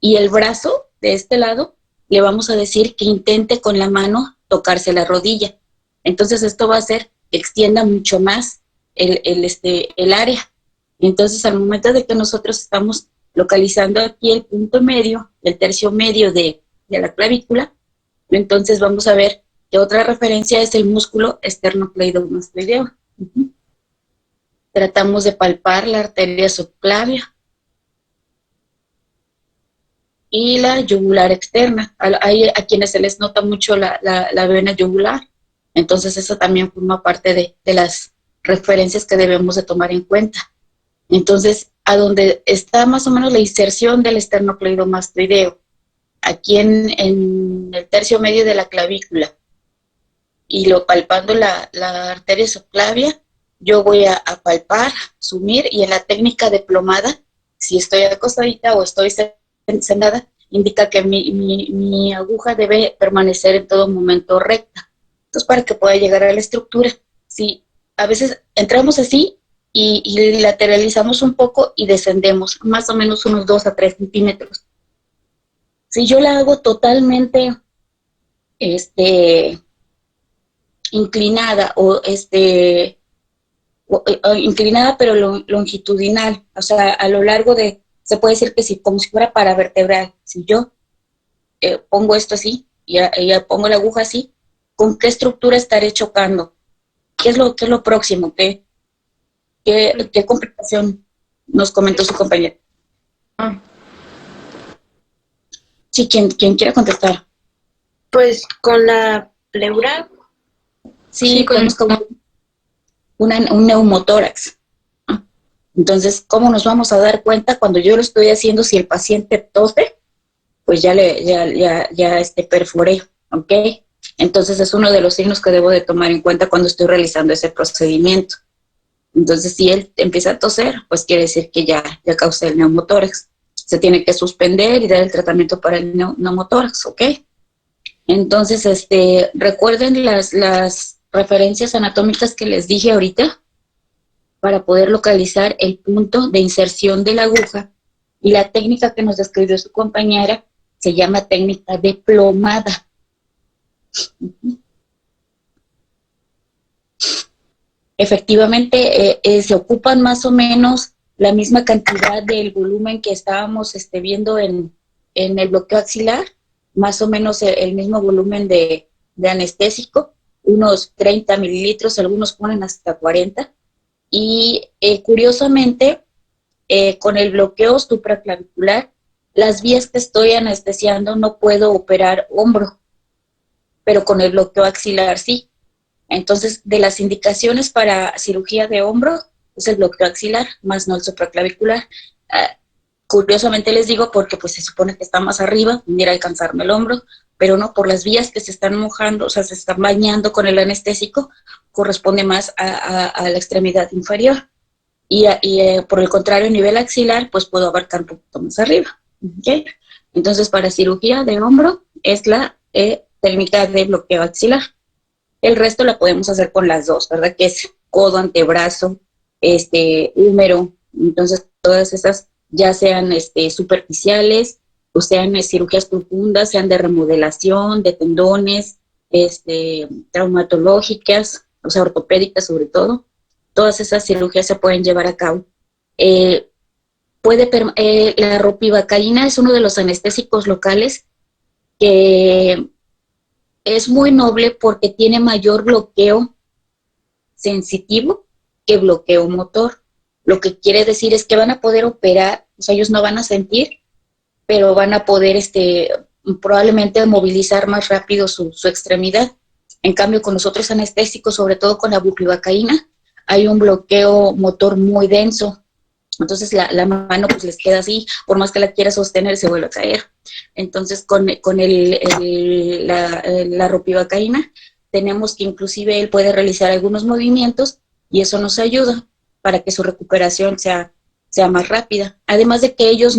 Y el brazo de este lado, le vamos a decir que intente con la mano tocarse la rodilla. Entonces esto va a hacer que extienda mucho más el área. Entonces al momento de que nosotros estamos localizando aquí el punto medio, el tercio medio de la clavícula, entonces vamos a ver que otra referencia es el músculo esternocleidomastoideo. Tratamos de palpar la arteria subclavia y la yugular externa. Hay a quienes se les nota mucho la vena yugular, entonces eso también forma parte de las referencias que debemos de tomar en cuenta. Entonces, a donde está más o menos la inserción del esternocleidomastoideo, aquí en el tercio medio de la clavícula, y lo palpando la arteria subclavia, yo voy a palpar, sumir, y en la técnica de plomada, si estoy acostadita o estoy sentada, indica que mi aguja debe permanecer en todo momento recta. Entonces, para que pueda llegar a la estructura, si a veces entramos así y lateralizamos un poco y descendemos, más o menos unos 2 a 3 centímetros. Si yo la hago totalmente inclinada inclinada pero longitudinal, o sea, a lo largo se puede decir que como si fuera paravertebral. Si yo pongo esto así y ya pongo la aguja así, ¿con qué estructura estaré chocando? ¿Qué es lo próximo? ¿Qué complicación nos comentó su compañero? Sí, ¿quién quiera contestar? Pues con la pleura. Sí, conozco un neumotórax. Entonces, ¿cómo nos vamos a dar cuenta cuando yo lo estoy haciendo si el paciente tose? Pues ya perforé, ¿ok? Entonces es uno de los signos que debo de tomar en cuenta cuando estoy realizando ese procedimiento. Entonces, si él empieza a toser, pues quiere decir que ya causé el neumotórax. Se tiene que suspender y dar el tratamiento para el neumotórax, ¿ok? Entonces, recuerden las referencias anatómicas que les dije ahorita para poder localizar el punto de inserción de la aguja, y la técnica que nos describió su compañera se llama técnica de plomada. Efectivamente, se ocupan más o menos la misma cantidad del volumen que estábamos viendo en el bloqueo axilar, más o menos el mismo volumen de anestésico, unos 30 mililitros, algunos ponen hasta 40, y curiosamente, con el bloqueo supraclavicular, las vías que estoy anestesiando no puedo operar hombro, pero con el bloqueo axilar sí. Entonces, de las indicaciones para cirugía de hombro es el bloqueo axilar, más no el supraclavicular. Curiosamente les digo porque pues se supone que está más arriba, pudiera alcanzarme el hombro, pero no, por las vías que se están mojando, o sea, se están bañando con el anestésico, corresponde más a la extremidad inferior. Y por el contrario, a nivel axilar, pues puedo abarcar un poquito más arriba. ¿Okay? Entonces, para cirugía de hombro es la técnica de bloqueo axilar. El resto la podemos hacer con las dos, ¿verdad? Que es codo, antebrazo, húmero. Entonces, todas esas ya sean superficiales, o sean cirugías profundas, sean de remodelación, de tendones, traumatológicas, o sea, ortopédicas sobre todo. Todas esas cirugías se pueden llevar a cabo. La ropivacaína es uno de los anestésicos locales que es muy noble porque tiene mayor bloqueo sensitivo que bloqueo motor. Lo que quiere decir es que van a poder operar, o sea, ellos no van a sentir, pero van a poder probablemente movilizar más rápido su extremidad. En cambio, con los otros anestésicos, sobre todo con la bupivacaína, hay un bloqueo motor muy denso. Entonces la mano pues les queda así, por más que la quiera sostener se vuelve a caer. Entonces con la ropivacaína tenemos que inclusive él puede realizar algunos movimientos y eso nos ayuda para que su recuperación sea más rápida. Además de que ellos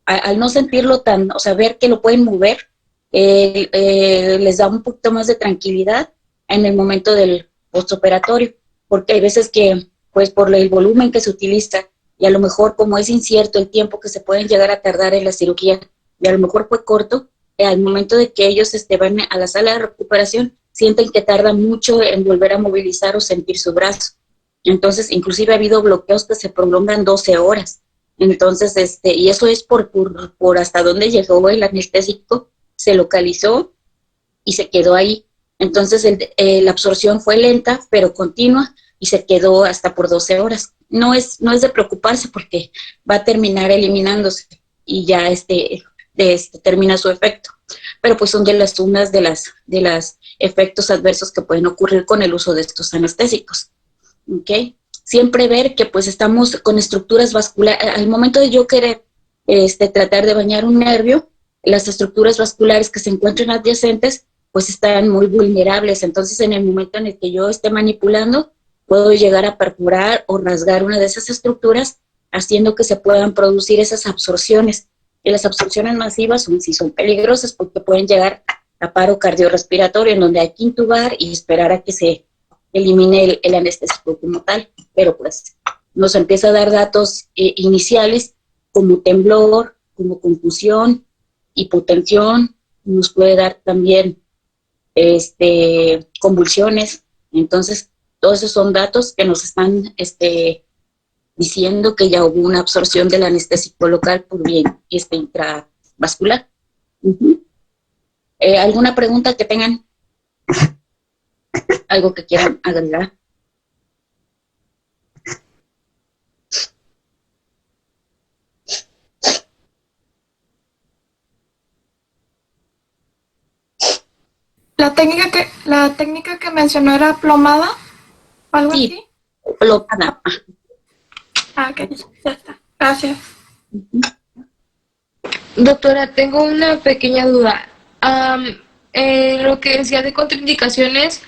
al no sentirlo o sea, ver que lo pueden mover, les da un poquito más de tranquilidad en el momento del postoperatorio, porque hay veces que pues por el volumen que se utiliza y a lo mejor como es incierto el tiempo que se pueden llegar a tardar en la cirugía, y a lo mejor fue corto, al momento de que ellos van a la sala de recuperación, sienten que tarda mucho en volver a movilizar o sentir su brazo. Entonces, inclusive ha habido bloqueos que se prolongan 12 horas. Entonces, y eso es por hasta dónde llegó el anestésico, se localizó y se quedó ahí. Entonces, la absorción fue lenta, pero continua, y se quedó hasta por 12 horas. No es de preocuparse porque va a terminar eliminándose y ya termina su efecto. Pero pues son unas de las efectos adversos que pueden ocurrir con el uso de estos anestésicos. ¿Ok? Siempre ver que pues estamos con estructuras vasculares. Al momento de yo querer tratar de bañar un nervio, las estructuras vasculares que se encuentran adyacentes pues están muy vulnerables. Entonces en el momento en el que yo esté manipulando, puedo llegar a perforar o rasgar una de esas estructuras, haciendo que se puedan producir esas absorciones. Y las absorciones masivas sí son peligrosas porque pueden llegar a paro cardiorrespiratorio, en donde hay que intubar y esperar a que se elimine el anestésico como tal. Pero pues nos empieza a dar datos iniciales como temblor, como confusión, hipotensión, nos puede dar también convulsiones. Entonces, todos esos son datos que nos están diciendo que ya hubo una absorción del anestésico local por bien intravascular. ¿Alguna pregunta que tengan? ¿Algo que quieran agregar? La técnica que mencionó era plomada o algo Sí, así. plomada. Ok, ya está. Gracias. Doctora, tengo una pequeña duda. Lo que decía de contraindicaciones,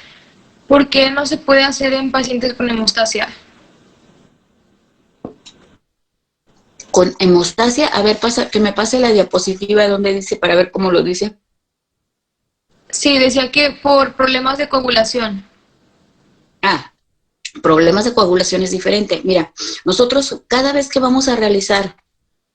¿por qué no se puede hacer en pacientes con hemostasia? Con hemostasia, a ver, que me pase la diapositiva donde dice, para ver cómo lo dice. Sí, decía que por problemas de coagulación. Problemas de coagulación es diferente. Mira, nosotros cada vez que vamos a realizar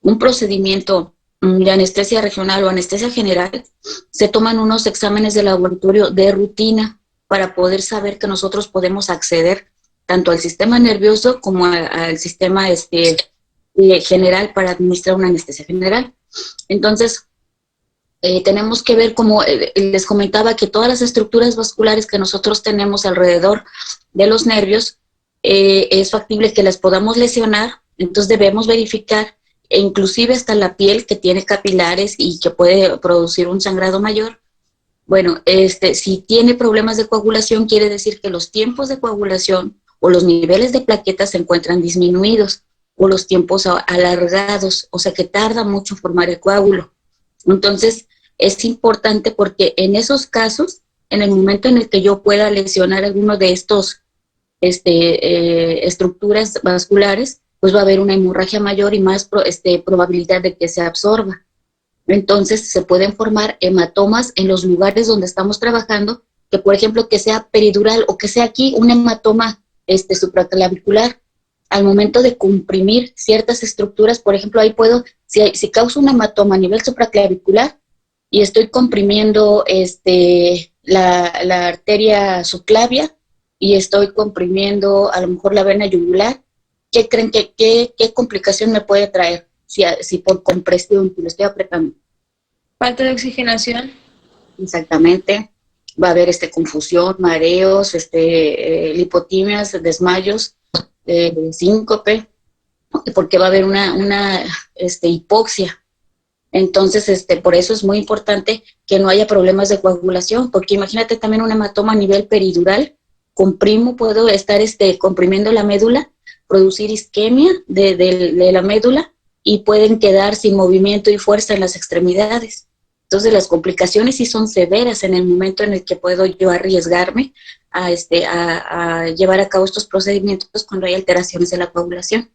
un procedimiento de anestesia regional o anestesia general, se toman unos exámenes de laboratorio de rutina para poder saber que nosotros podemos acceder tanto al sistema nervioso como al sistema general para administrar una anestesia general. Entonces, tenemos que ver, como les comentaba, que todas las estructuras vasculares que nosotros tenemos alrededor de los nervios, es factible que las podamos lesionar. Entonces debemos verificar, e inclusive hasta la piel que tiene capilares y que puede producir un sangrado mayor. Bueno, si tiene problemas de coagulación, quiere decir que los tiempos de coagulación o los niveles de plaquetas se encuentran disminuidos, o los tiempos alargados, o sea que tarda mucho en formar el coágulo. Entonces, es importante porque en esos casos, en el momento en el que yo pueda lesionar alguno de estos estructuras vasculares, pues va a haber una hemorragia mayor y más probabilidad de que se absorba. Entonces, se pueden formar hematomas en los lugares donde estamos trabajando, que por ejemplo, que sea peridural o que sea aquí un hematoma supraclavicular. Al momento de comprimir ciertas estructuras, por ejemplo, ahí puedo, si causo un hematoma a nivel supraclavicular y estoy comprimiendo la arteria subclavia y estoy comprimiendo a lo mejor la vena yugular, ¿qué creen qué complicación me puede traer si por compresión, si lo estoy apretando? Falta de oxigenación. Exactamente. Va a haber confusión, mareos, lipotimias, desmayos, síncope, porque va a haber una hipoxia. Entonces, por eso es muy importante que no haya problemas de coagulación, porque imagínate también un hematoma a nivel peridural, puedo estar comprimiendo la médula, producir isquemia de la médula y pueden quedar sin movimiento y fuerza en las extremidades. Entonces, las complicaciones sí son severas en el momento en el que puedo yo arriesgarme a llevar a cabo estos procedimientos cuando hay alteraciones de la coagulación.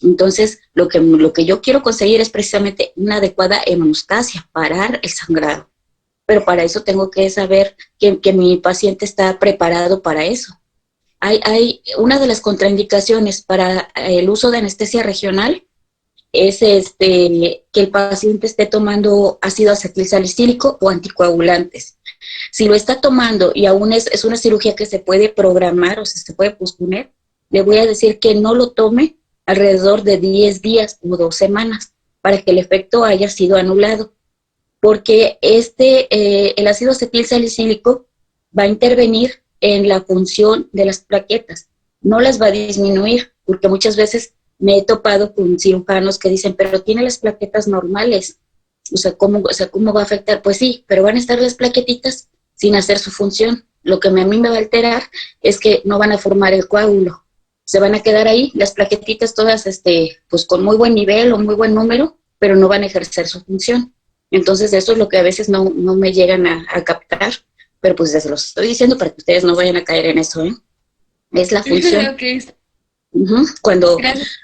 Entonces, lo que yo quiero conseguir es precisamente una adecuada hemostasia, parar el sangrado. Pero para eso tengo que saber que mi paciente está preparado para eso. Hay una de las contraindicaciones para el uso de anestesia regional es que el paciente esté tomando ácido acetilsalicílico o anticoagulantes. Si lo está tomando y aún es una cirugía que se puede programar o se puede posponer, le voy a decir que no lo tome alrededor de 10 días o 2 semanas para que el efecto haya sido anulado. Porque el ácido acetilsalicílico va a intervenir en la función de las plaquetas, no las va a disminuir, porque muchas veces me he topado con cirujanos que dicen, pero tiene las plaquetas normales, ¿cómo va a afectar? Pues sí, pero van a estar las plaquetitas sin hacer su función. Lo que a mí me va a alterar es que no van a formar el coágulo, se van a quedar ahí las plaquetitas todas pues con muy buen nivel o muy buen número, pero no van a ejercer su función. Entonces eso es lo que a veces no me llegan a captar, pero pues ya se los estoy diciendo para que ustedes no vayan a caer en eso, ¿eh? Es la función. Okay. Cuando Gracias.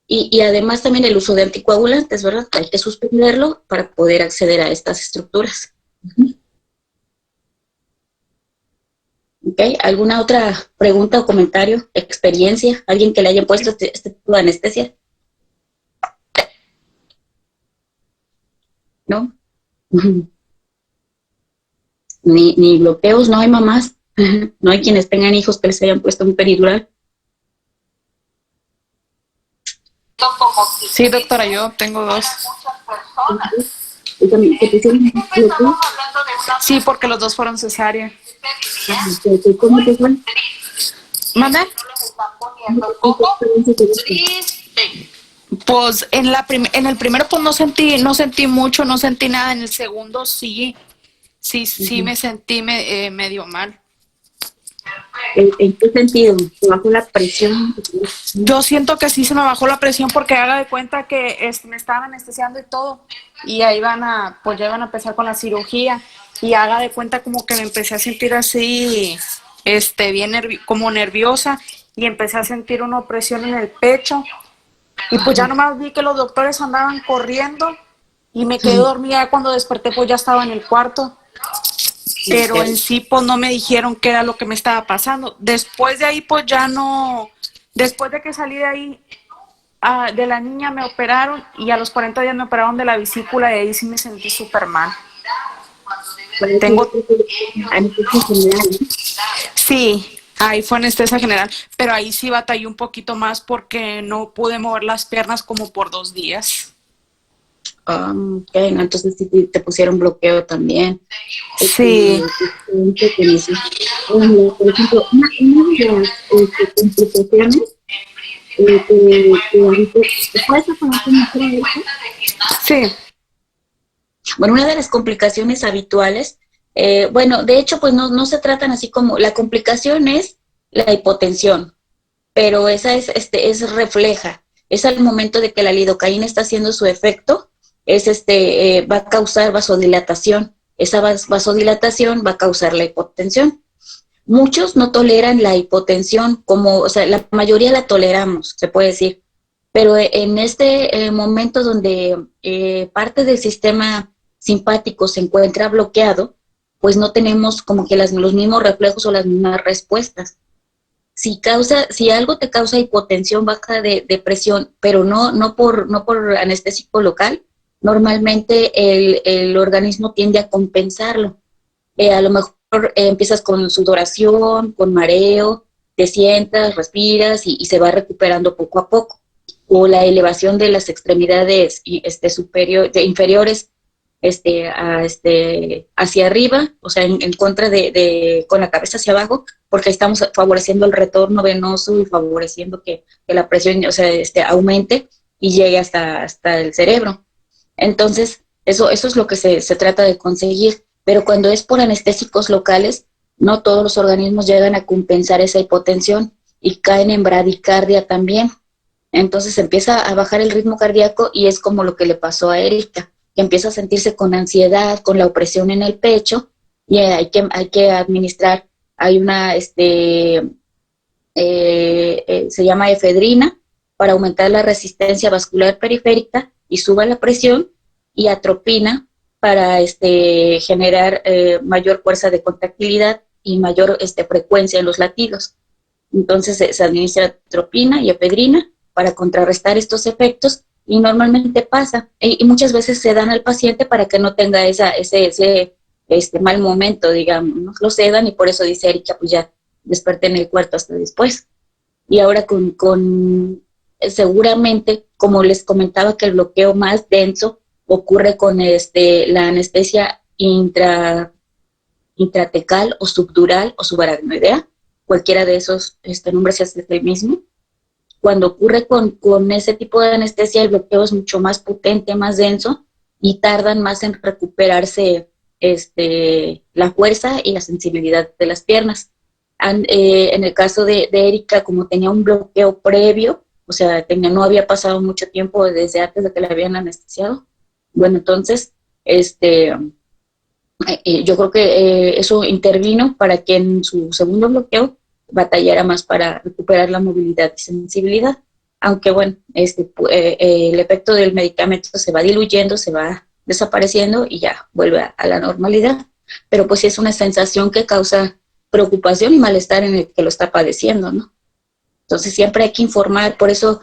y además también el uso de anticoagulantes, ¿verdad? Hay que suspenderlo para poder acceder a estas estructuras. ¿Okay? ¿Alguna otra pregunta o comentario, experiencia? ¿Alguien que le haya puesto este tipo de anestesia? ¿No? ni bloqueos, no hay mamás, no hay quienes tengan hijos que les hayan puesto un peridural. Sí, doctora, yo tengo 2. ¿Te pusieron bloqueo? Sí, porque los 2 fueron cesárea. ¿Cómo te fue? ¿Manda? Pues en el primero pues no sentí mucho, no sentí nada. En el segundo sí me sentí medio mal. ¿En qué sentido? ¿Te bajó la presión? Yo siento que sí se me bajó la presión porque haga de cuenta que me estaban anestesiando y todo. Y ahí ya iban a empezar con la cirugía. Y haga de cuenta como que me empecé a sentir así, bien como nerviosa. Y empecé a sentir una opresión en el pecho. Y pues ya nomás vi que los doctores andaban corriendo. Y me quedé dormida. Cuando desperté pues ya estaba en el cuarto. Pero en sí pues no me dijeron qué era lo que me estaba pasando. Después de ahí pues ya no, después de que salí de ahí, de la niña me operaron y a los 40 días me operaron de la vesícula y ahí sí me sentí súper mal. Sí, ahí fue anestesia general, pero ahí sí batallé un poquito más porque no pude mover las piernas como por 2 días. Ok, no, entonces sí te pusieron bloqueo también. Sí. Por ejemplo, una de las complicaciones ¿puedes reconocer mi esto? Sí. Bueno, una de las complicaciones habituales, bueno, de hecho, pues no se tratan así como, la complicación es la hipotensión, pero esa es refleja, es al momento de que la lidocaína está haciendo su efecto, va a causar vasodilatación, esa vasodilatación va a causar la hipotensión. Muchos no toleran la hipotensión, o sea, la mayoría la toleramos, se puede decir, pero en este momento donde parte del sistema simpático se encuentra bloqueado, pues no tenemos como que los mismos reflejos o las mismas respuestas. Si algo te causa hipotensión baja de presión, pero no por anestésico local, normalmente el organismo tiende a compensarlo. A lo mejor empiezas con sudoración, con mareo, te sientas, respiras y se va recuperando poco a poco. O la elevación de las extremidades inferiores hacia arriba, o sea, en contra con la cabeza hacia abajo, porque estamos favoreciendo el retorno venoso y favoreciendo que la presión, o sea, aumente y llegue hasta el cerebro. Entonces, eso es lo que se trata de conseguir. Pero cuando es por anestésicos locales, no todos los organismos llegan a compensar esa hipotensión y caen en bradicardia también. Entonces empieza a bajar el ritmo cardíaco y es como lo que le pasó a Erika, que empieza a sentirse con ansiedad, con la opresión en el pecho y hay que administrar, hay una, se llama efedrina para aumentar la resistencia vascular periférica y suba la presión, y atropina para generar mayor fuerza de contractilidad y mayor frecuencia en los latidos. Entonces se administra atropina y efedrina para contrarrestar estos efectos y normalmente pasa. Y muchas veces se dan al paciente para que no tenga ese mal momento, digamos, ¿no? Lo sedan y por eso dice Erika, pues ya desperté en el cuarto hasta después. Y ahora seguramente, como les comentaba, que el bloqueo más denso ocurre con la anestesia intratecal o subdural o subaracnoidea, cualquiera de esos nombres es el mismo. Cuando ocurre con ese tipo de anestesia, el bloqueo es mucho más potente, más denso, y tardan más en recuperarse la fuerza y la sensibilidad de las piernas. En el caso de Erika, como tenía un bloqueo previo, o sea, no había pasado mucho tiempo desde antes de que la habían anestesiado. Bueno, entonces, yo creo que eso intervino para que en su segundo bloqueo batallara más para recuperar la movilidad y sensibilidad. Aunque bueno, el efecto del medicamento se va diluyendo, se va desapareciendo y ya vuelve a la normalidad. Pero pues sí es una sensación que causa preocupación y malestar en el que lo está padeciendo, ¿no? Entonces siempre hay que informar, por eso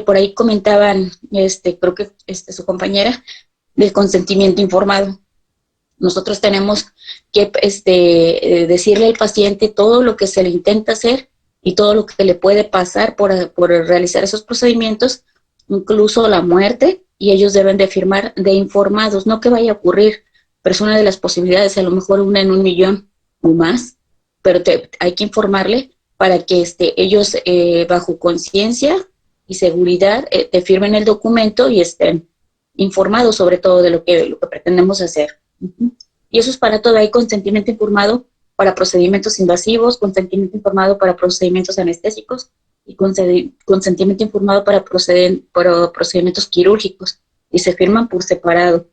por ahí comentaban, creo que su compañera, del consentimiento informado. Nosotros tenemos que decirle al paciente todo lo que se le intenta hacer y todo lo que le puede pasar por realizar esos procedimientos, incluso la muerte, y ellos deben de firmar de informados, no que vaya a ocurrir, pero es una de las posibilidades, a lo mejor una en 1,000,000 o más, pero hay que informarle para que ellos bajo conciencia y seguridad te firmen el documento y estén informados sobre todo de lo que pretendemos hacer. Y eso es para todo. Hay consentimiento informado para procedimientos invasivos, consentimiento informado para procedimientos anestésicos y consentimiento informado para procedimientos quirúrgicos, y se firman por separado.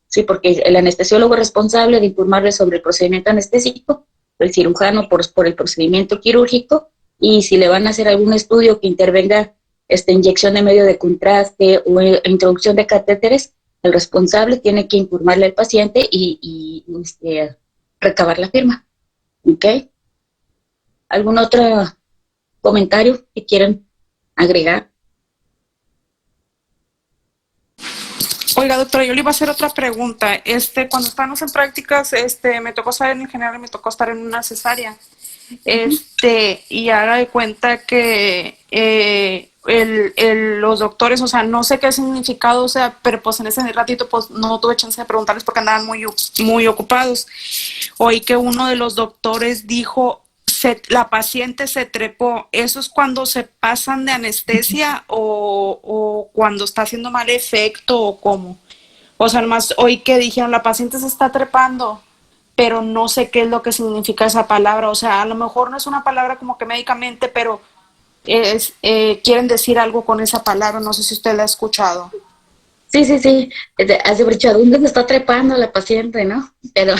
Sí, porque el anestesiólogo es responsable de informarle sobre el procedimiento anestésico, el cirujano por el procedimiento quirúrgico, y si le van a hacer algún estudio que intervenga inyección de medio de contraste o introducción de catéteres, el responsable tiene que informarle al paciente y recabar la firma. ¿Ok? ¿Algún otro comentario que quieran agregar? Oiga, doctora, yo le iba a hacer otra pregunta. Cuando estamos en prácticas, me tocó estar en general, me tocó estar en una cesárea. Y haga de cuenta que los doctores, o sea, no sé qué significado, o sea, pero pues en ese ratito pues no tuve chance de preguntarles porque andaban muy ocupados. Oí que uno de los doctores dijo, la paciente se trepó. ¿Eso es cuando se pasan de anestesia o cuando está haciendo mal efecto o cómo? O sea, además oí que dijeron, la paciente se está trepando, pero no sé qué es lo que significa esa palabra. O sea, a lo mejor no es una palabra como que médicamente, pero quieren decir algo con esa palabra. No sé si usted la ha escuchado. Sí. Hace dicho, ¿a dónde se está trepando la paciente, no? Pero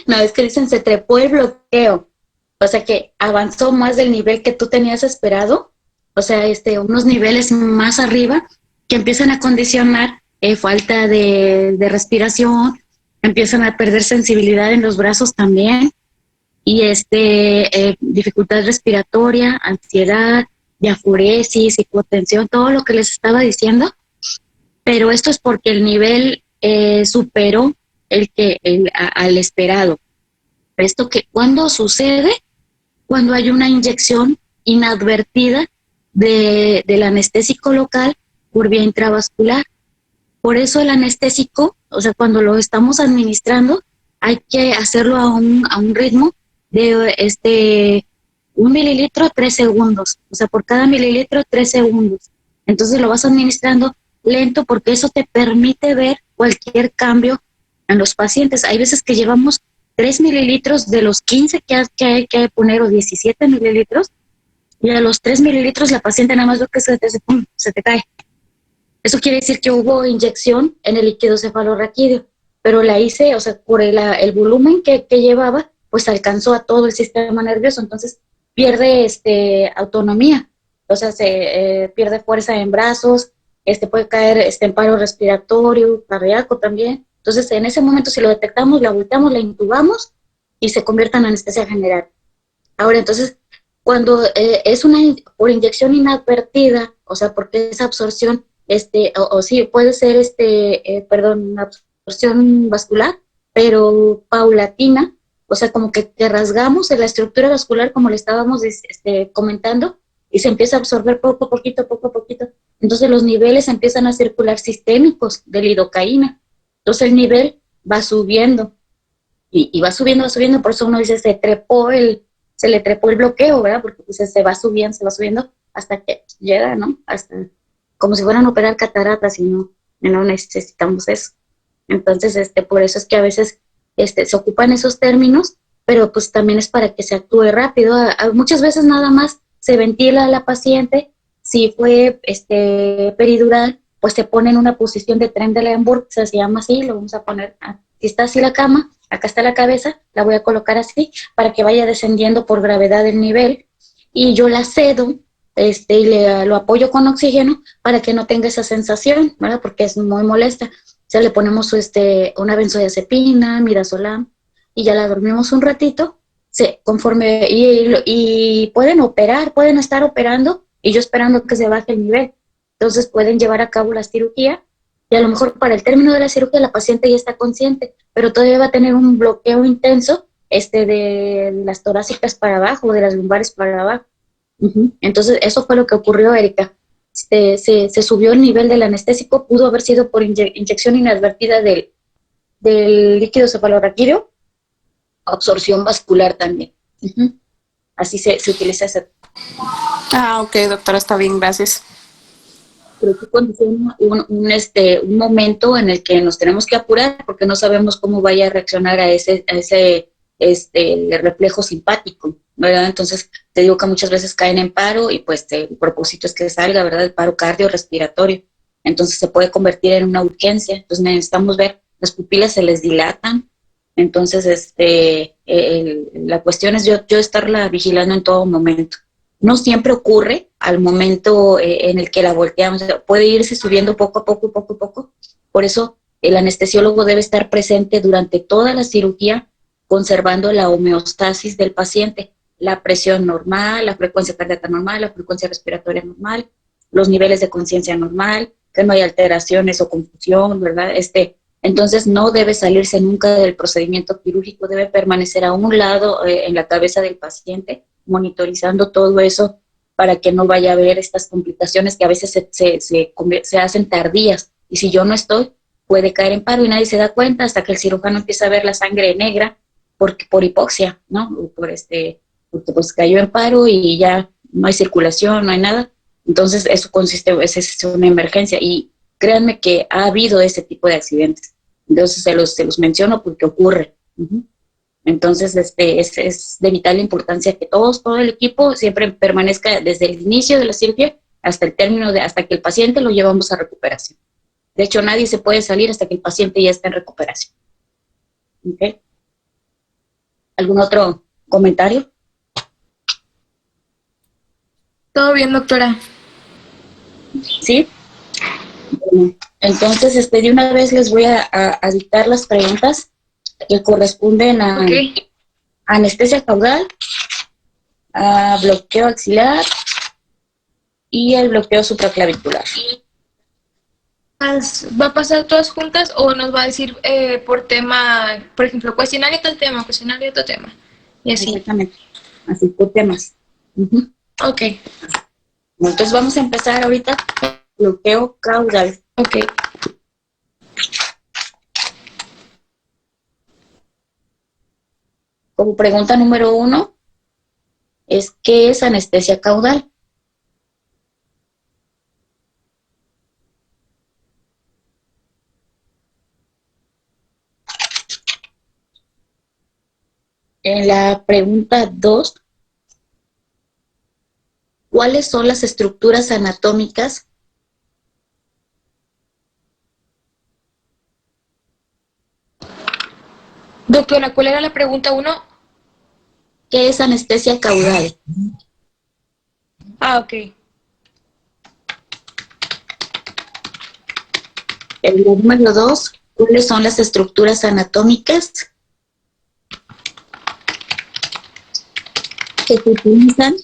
no, es que dicen, se trepó el bloqueo. O sea, que avanzó más del nivel que tú tenías esperado. O sea, unos niveles más arriba que empiezan a condicionar falta de respiración, empiezan a perder sensibilidad en los brazos también, y dificultad respiratoria, ansiedad, diafuresis, hipotensión, todo lo que les estaba diciendo. Pero esto es porque el nivel superó al esperado. Esto que cuando sucede, cuando hay una inyección inadvertida del anestésico local por vía intravascular. Por eso el anestésico, o sea, cuando lo estamos administrando, hay que hacerlo a un ritmo de 1 mililitro 3 segundos. O sea, por cada mililitro 3 segundos. Entonces lo vas administrando lento porque eso te permite ver cualquier cambio en los pacientes. Hay veces que llevamos 3 mililitros de los 15 que hay que poner, o 17 mililitros, y a los 3 mililitros la paciente nada más ve que se te cae. Eso quiere decir que hubo inyección en el líquido cefalorraquídeo, pero la hice, o sea, por el volumen que llevaba, pues alcanzó a todo el sistema nervioso, entonces pierde autonomía, o sea, se pierde fuerza en brazos, puede caer en paro respiratorio, cardíaco también. Entonces, en ese momento, si lo detectamos, la volteamos, la intubamos y se convierte en anestesia general. Ahora, entonces, cuando es por inyección inadvertida, o sea, porque esa absorción, sí, puede ser, una absorción vascular, pero paulatina, o sea, como que rasgamos en la estructura vascular, como le estábamos comentando, y se empieza a absorber poco a poquito. Entonces, los niveles empiezan a circular sistémicos de lidocaína. Entonces el nivel va subiendo y va subiendo, por eso uno dice se le trepó el bloqueo, ¿verdad? Porque pues, se va subiendo hasta que llega, ¿no? Hasta como si fueran a operar cataratas y no necesitamos eso. Entonces, por eso es que a veces se ocupan esos términos, pero pues también es para que se actúe rápido. Muchas veces nada más se ventila a la paciente, si fue peridural, pues se pone en una posición de Trendelenburg, se llama así, lo vamos a poner, si está así la cama, acá está la cabeza, la voy a colocar así, para que vaya descendiendo por gravedad el nivel, y yo la cedo, y lo apoyo con oxígeno, para que no tenga esa sensación, ¿verdad? Porque es muy molesta. O sea, le ponemos una benzodiazepina, midazolam, y ya la dormimos un ratito, conforme, y pueden estar operando, y yo esperando que se baje el nivel. Entonces pueden llevar a cabo la cirugía y a lo mejor para el término de la cirugía la paciente ya está consciente, pero todavía va a tener un bloqueo intenso de las torácicas para abajo, de las lumbares para abajo. Entonces, eso fue lo que ocurrió, Erika. Se subió el nivel del anestésico, pudo haber sido por inyección inadvertida del líquido cefalorraquídeo, absorción vascular también. Así se utiliza ese. Ok, doctora, está bien, gracias. Creo que condiciona un momento en el que nos tenemos que apurar porque no sabemos cómo vaya a reaccionar a ese reflejo simpático, ¿verdad? Entonces, te digo que muchas veces caen en paro y pues el propósito es que salga, ¿verdad? El paro cardiorrespiratorio. Entonces se puede convertir en una urgencia. Entonces necesitamos ver, las pupilas se les dilatan. Entonces, la cuestión es yo estarla vigilando en todo momento. No siempre ocurre al momento en el que la volteamos, puede irse subiendo poco a poco. Por eso el anestesiólogo debe estar presente durante toda la cirugía, conservando la homeostasis del paciente, la presión normal, la frecuencia cardíaca normal, la frecuencia respiratoria normal, los niveles de conciencia normal, que no hay alteraciones o confusión, ¿verdad? Entonces no debe salirse nunca del procedimiento quirúrgico, debe permanecer a un lado en la cabeza del paciente, monitorizando todo eso para que no vaya a haber estas complicaciones que a veces se hacen tardías. Y si yo no estoy, puede caer en paro y nadie se da cuenta hasta que el cirujano empieza a ver la sangre negra por hipoxia, ¿no? Porque pues cayó en paro y ya no hay circulación, no hay nada. Entonces eso es una emergencia y créanme que ha habido ese tipo de accidentes. Entonces se los menciono porque ocurre. Entonces, es de vital importancia que todo el equipo siempre permanezca desde el inicio de la cirugía hasta el término, hasta que el paciente lo llevamos a recuperación. De hecho, nadie se puede salir hasta que el paciente ya está en recuperación. ¿Okay? ¿Algún otro comentario? Todo bien, doctora. ¿Sí? Bueno, entonces, de una vez les voy a dictar las preguntas que corresponden a anestesia caudal, a bloqueo axilar y el bloqueo supraclavicular. ¿Va a pasar todas juntas o nos va a decir por tema, por ejemplo, cuestionario tal tema, cuestionario tal tema? Y así. Exactamente. Así por temas. Ok. Entonces vamos a empezar ahorita bloqueo caudal. Ok. Como pregunta número 1 es ¿qué es anestesia caudal? En la pregunta 2, ¿cuáles son las estructuras anatómicas Doctora, ¿cuál era la pregunta 1? ¿Qué es anestesia caudal? Ok. El número 2, ¿cuáles son las estructuras anatómicas que se utilizan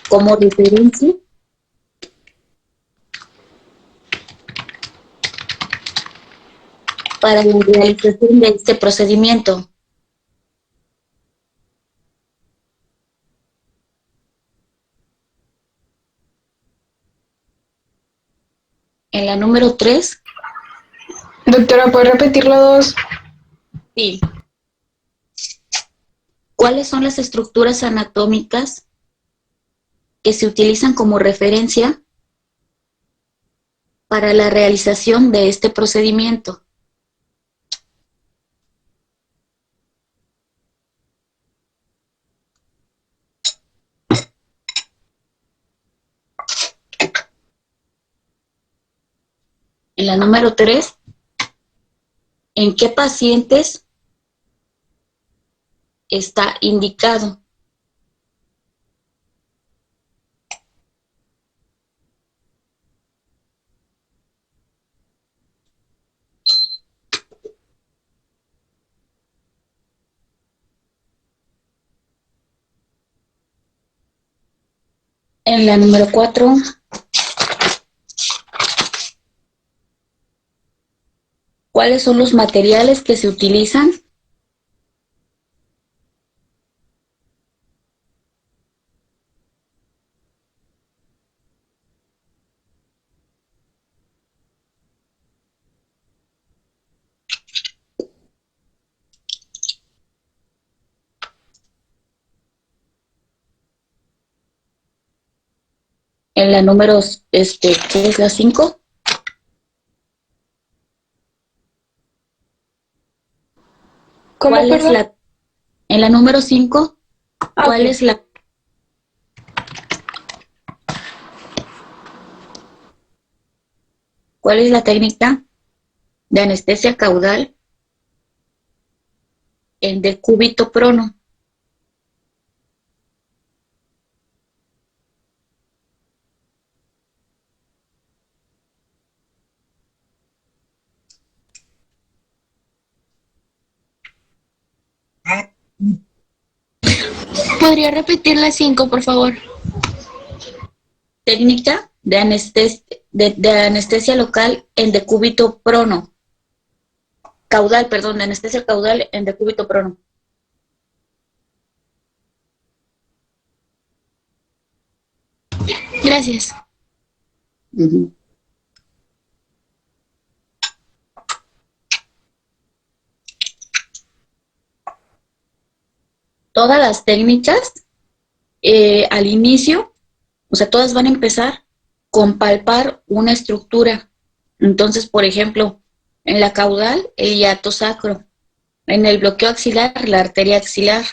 como referencia para la realización de este procedimiento? En la número 3. Doctora, ¿puede repetirlo 2? Sí. ¿Cuáles son las estructuras anatómicas que se utilizan como referencia para la realización de este procedimiento? En la número 3, ¿en qué pacientes está indicado? En la número 4, ¿Cuáles son los materiales que se utilizan? En la número, ¿qué es la 5? ¿Cómo, ¿Cuál es perdón? la, en la número 5, cuál Ok. es la, cuál es la técnica de anestesia caudal en decúbito prono? ¿Podría repetir las 5, por favor? Técnica de anestesia local en decúbito prono. Caudal, perdón, de anestesia caudal en decúbito prono. Gracias. Ujú. Todas las técnicas al inicio, o sea, todas van a empezar con palpar una estructura. Entonces, por ejemplo, en la caudal, el hiato sacro, en el bloqueo axilar, la arteria axilar,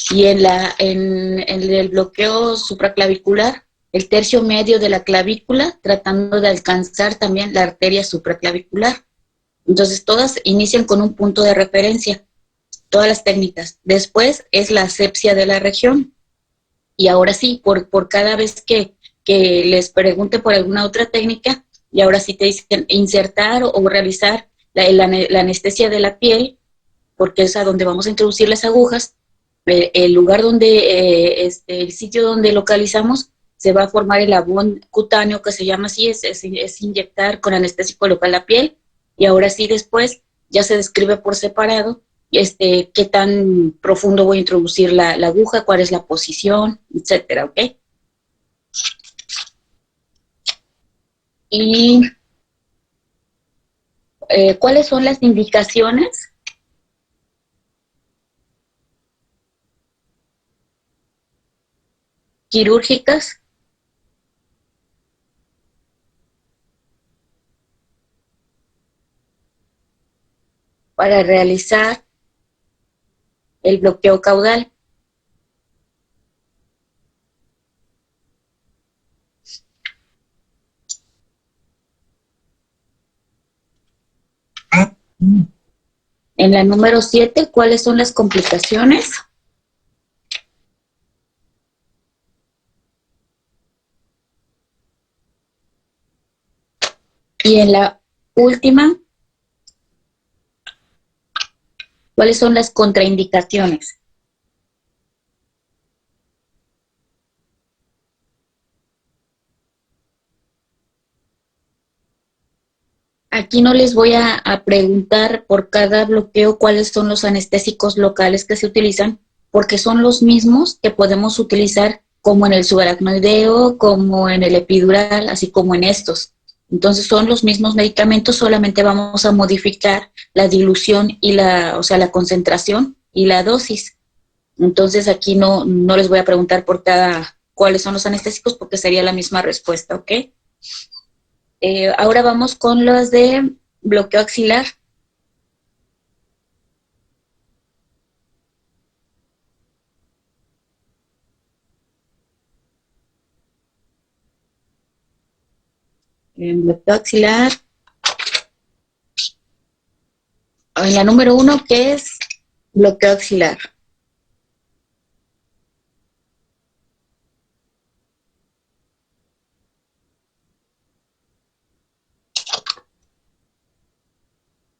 y en el bloqueo supraclavicular, el tercio medio de la clavícula, tratando de alcanzar también la arteria supraclavicular. Entonces, todas inician con un punto de referencia, todas las técnicas. Después es la asepsia de la región. Y ahora sí, por cada vez que les pregunte por alguna otra técnica, y ahora sí te dicen insertar o realizar la anestesia de la piel, porque es a donde vamos a introducir las agujas. El lugar donde, el sitio donde localizamos, se va a formar el abón cutáneo, que se llama así, es inyectar con anestésico local la piel, y ahora sí después ya se describe por separado qué tan profundo voy a introducir la aguja, cuál es la posición, etcétera, ¿ok? Y ¿cuáles son las indicaciones quirúrgicas para realizar el bloqueo caudal? En la número 7, ¿cuáles son las complicaciones? Y en la última, ¿cuáles son las contraindicaciones? Aquí no les voy a preguntar por cada bloqueo cuáles son los anestésicos locales que se utilizan, porque son los mismos que podemos utilizar como en el subaracnoideo, como en el epidural, así como en estos. Entonces son los mismos medicamentos, solamente vamos a modificar la dilución y o sea, la concentración y la dosis. Entonces aquí no les voy a preguntar por cada cuáles son los anestésicos, porque sería la misma respuesta, ¿ok? Ahora vamos con los de bloqueo axilar. En bloqueo axilar, en la número 1, ¿qué es bloqueo axilar?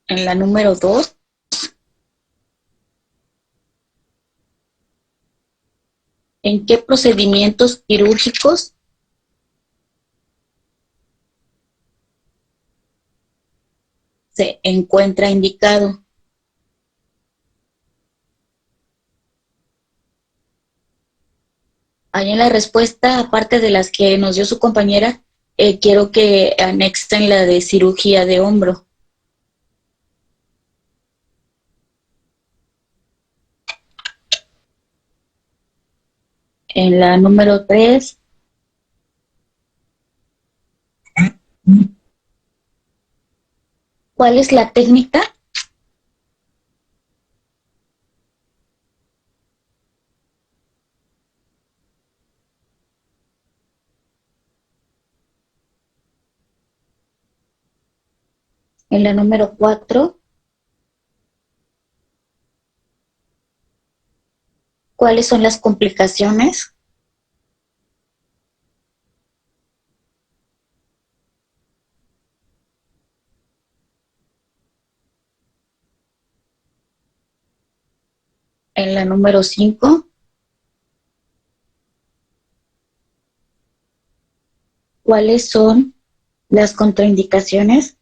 En la número 2, ¿en qué procedimientos quirúrgicos se encuentra indicado. Ahí en la respuesta, aparte de las que nos dio su compañera, quiero que anexen la de cirugía de hombro. En la número 3, ¿cuál es la técnica? En la número 4, ¿cuáles son las complicaciones? En la número 5, ¿cuáles son las contraindicaciones?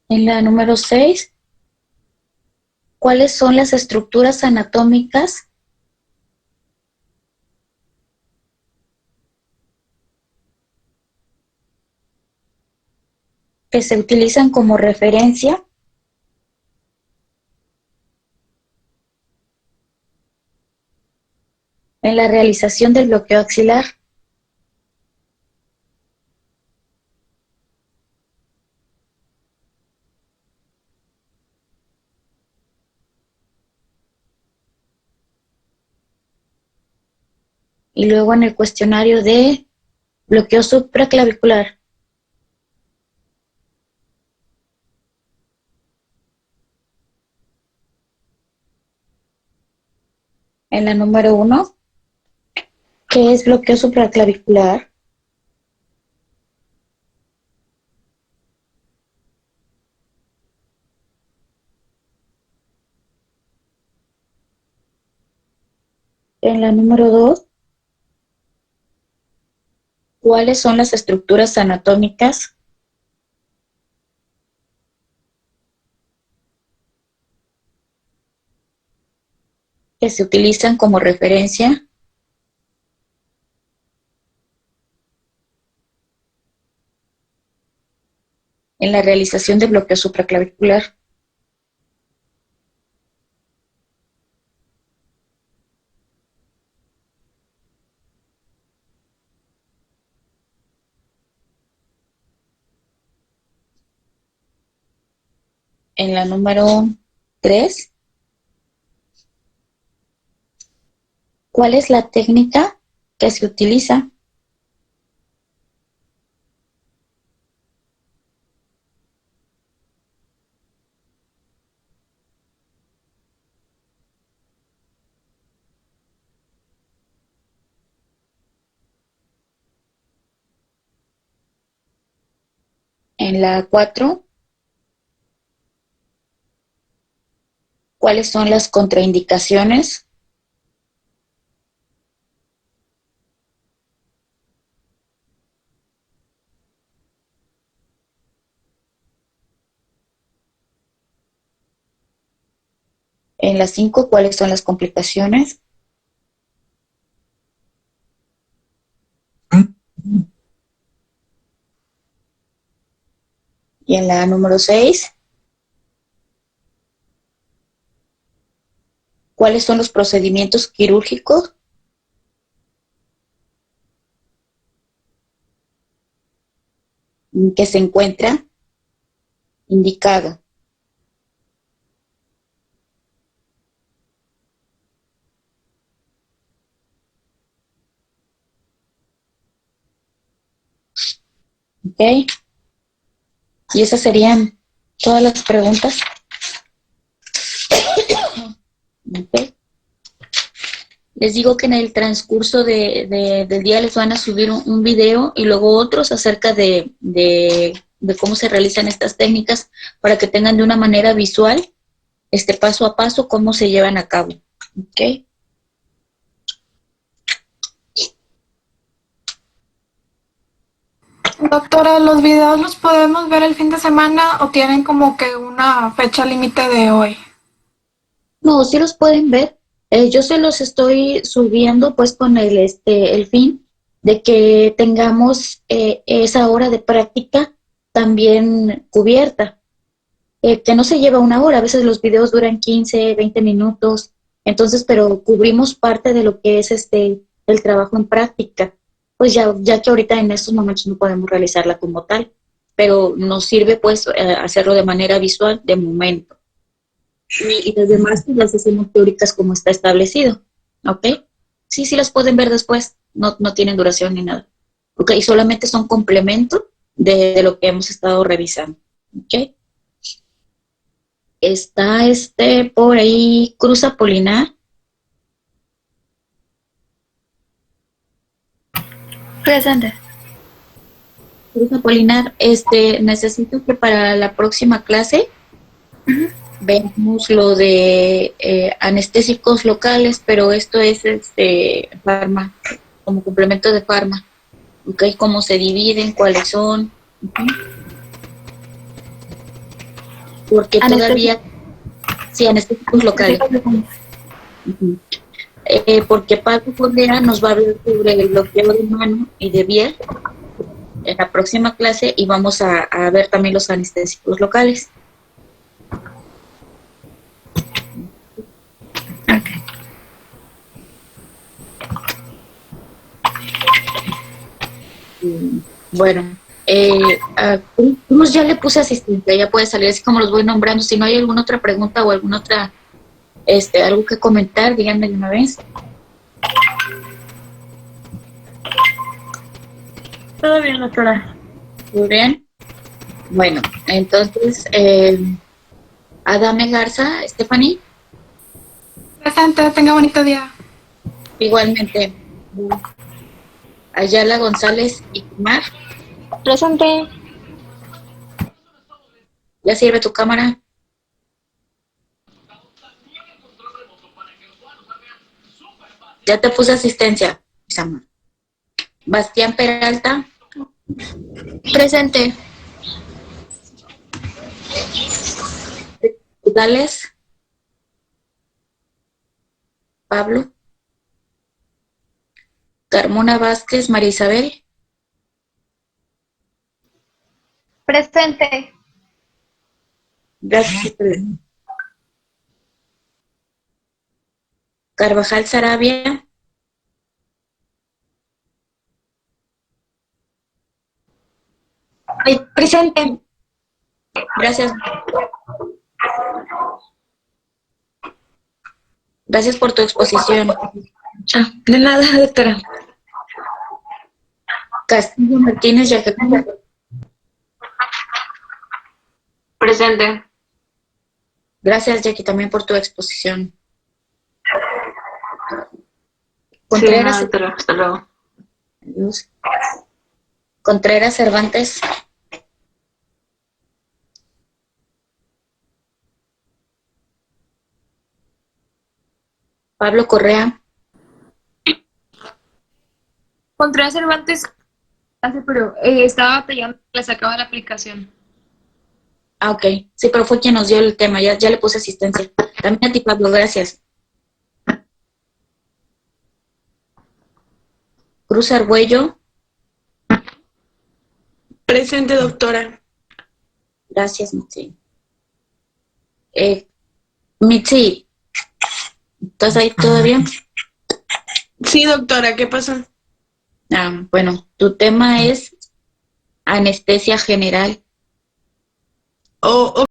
En la número 6, ¿cuáles son las estructuras anatómicas que se utilizan como referencia en la realización del bloqueo axilar? Y luego en el cuestionario de bloqueo supraclavicular. En la número 1, ¿qué es bloqueo supraclavicular? En la número 2, ¿cuáles son las estructuras anatómicas que se utilizan como referencia en la realización de bloqueo supraclavicular? En la número 3, ¿cuál es la técnica que se utiliza? En la 4, ¿cuáles son las contraindicaciones? En la 5, ¿cuáles son las complicaciones? Y en la número 6, ¿cuáles son los procedimientos quirúrgicos que se encuentra indicado? ¿Ok? Y esas serían todas las preguntas. ¿Ok? Les digo que en el transcurso del día les van a subir un video y luego otros acerca de de cómo se realizan estas técnicas para que tengan de una manera visual, paso a paso, cómo se llevan a cabo. ¿Ok? Doctora, ¿los videos los podemos ver el fin de semana o tienen como que una fecha límite de hoy? No, sí los pueden ver. Yo se los estoy subiendo pues con el fin de que tengamos esa hora de práctica también cubierta, que no se lleva una hora, a veces los videos duran 15, 20 minutos, entonces, pero cubrimos parte de lo que es el trabajo en práctica, pues ya que ahorita en estos momentos no podemos realizarla como tal, pero nos sirve pues hacerlo de manera visual de momento. Y las demás pues, las hacemos teóricas como está establecido, ¿ok? Sí, sí las pueden ver después, no tienen duración ni nada, ¿ok? Solamente son complemento de lo que hemos estado revisando, ¿ok? Está por ahí Cruz Apolinar. Presente. Cruz Apolinar, necesito que para la próxima clase vemos lo de anestésicos locales, pero esto es farma, como complemento de farma, ¿ok? Cómo se dividen, cuáles son, ¿ok? Porque todavía, sí, anestésicos locales. Uh-huh. Porque Pablo Correa nos va a hablar sobre el bloqueo de mano y de piel en la próxima clase y vamos a ver también los anestésicos locales. Bueno, a Cruz ya le puse asistencia, ya puede salir así como los voy nombrando. Si no hay alguna otra pregunta o alguna otra, algo que comentar, díganme de una vez. Todo bien, doctora. Muy bien. Bueno, entonces, Adame Garza, Stephanie. Presente, tenga bonito día. Igualmente. Ayala González y Kumar. Presente. ¿Ya sirve tu cámara? Ya te puse asistencia, Isama. Bastián Peralta. Presente. Gales. Pablo. Carmona Vázquez, María Isabel. Presente. Gracias. Carvajal Sarabia. Presente. Gracias. Gracias por tu exposición. De nada, doctora. Castillo Martínez Yacacuba. Presente. Gracias, Jackie, también por tu exposición. Sí, Contreras, doctora, hasta luego. Adiós. Contreras Cervantes. Pablo Correa. Contreras Cervantes, pero estaba batallando que le sacaba la aplicación. Ah, ok. Sí, pero fue quien nos dio el tema. Ya le puse asistencia. También a ti, Pablo, gracias. Cruz Argüello. Presente, doctora. Gracias, Mitzi. Mitzi, ¿estás ahí todavía? Sí, doctora, ¿qué pasó? Bueno, tu tema es anestesia general. Oh,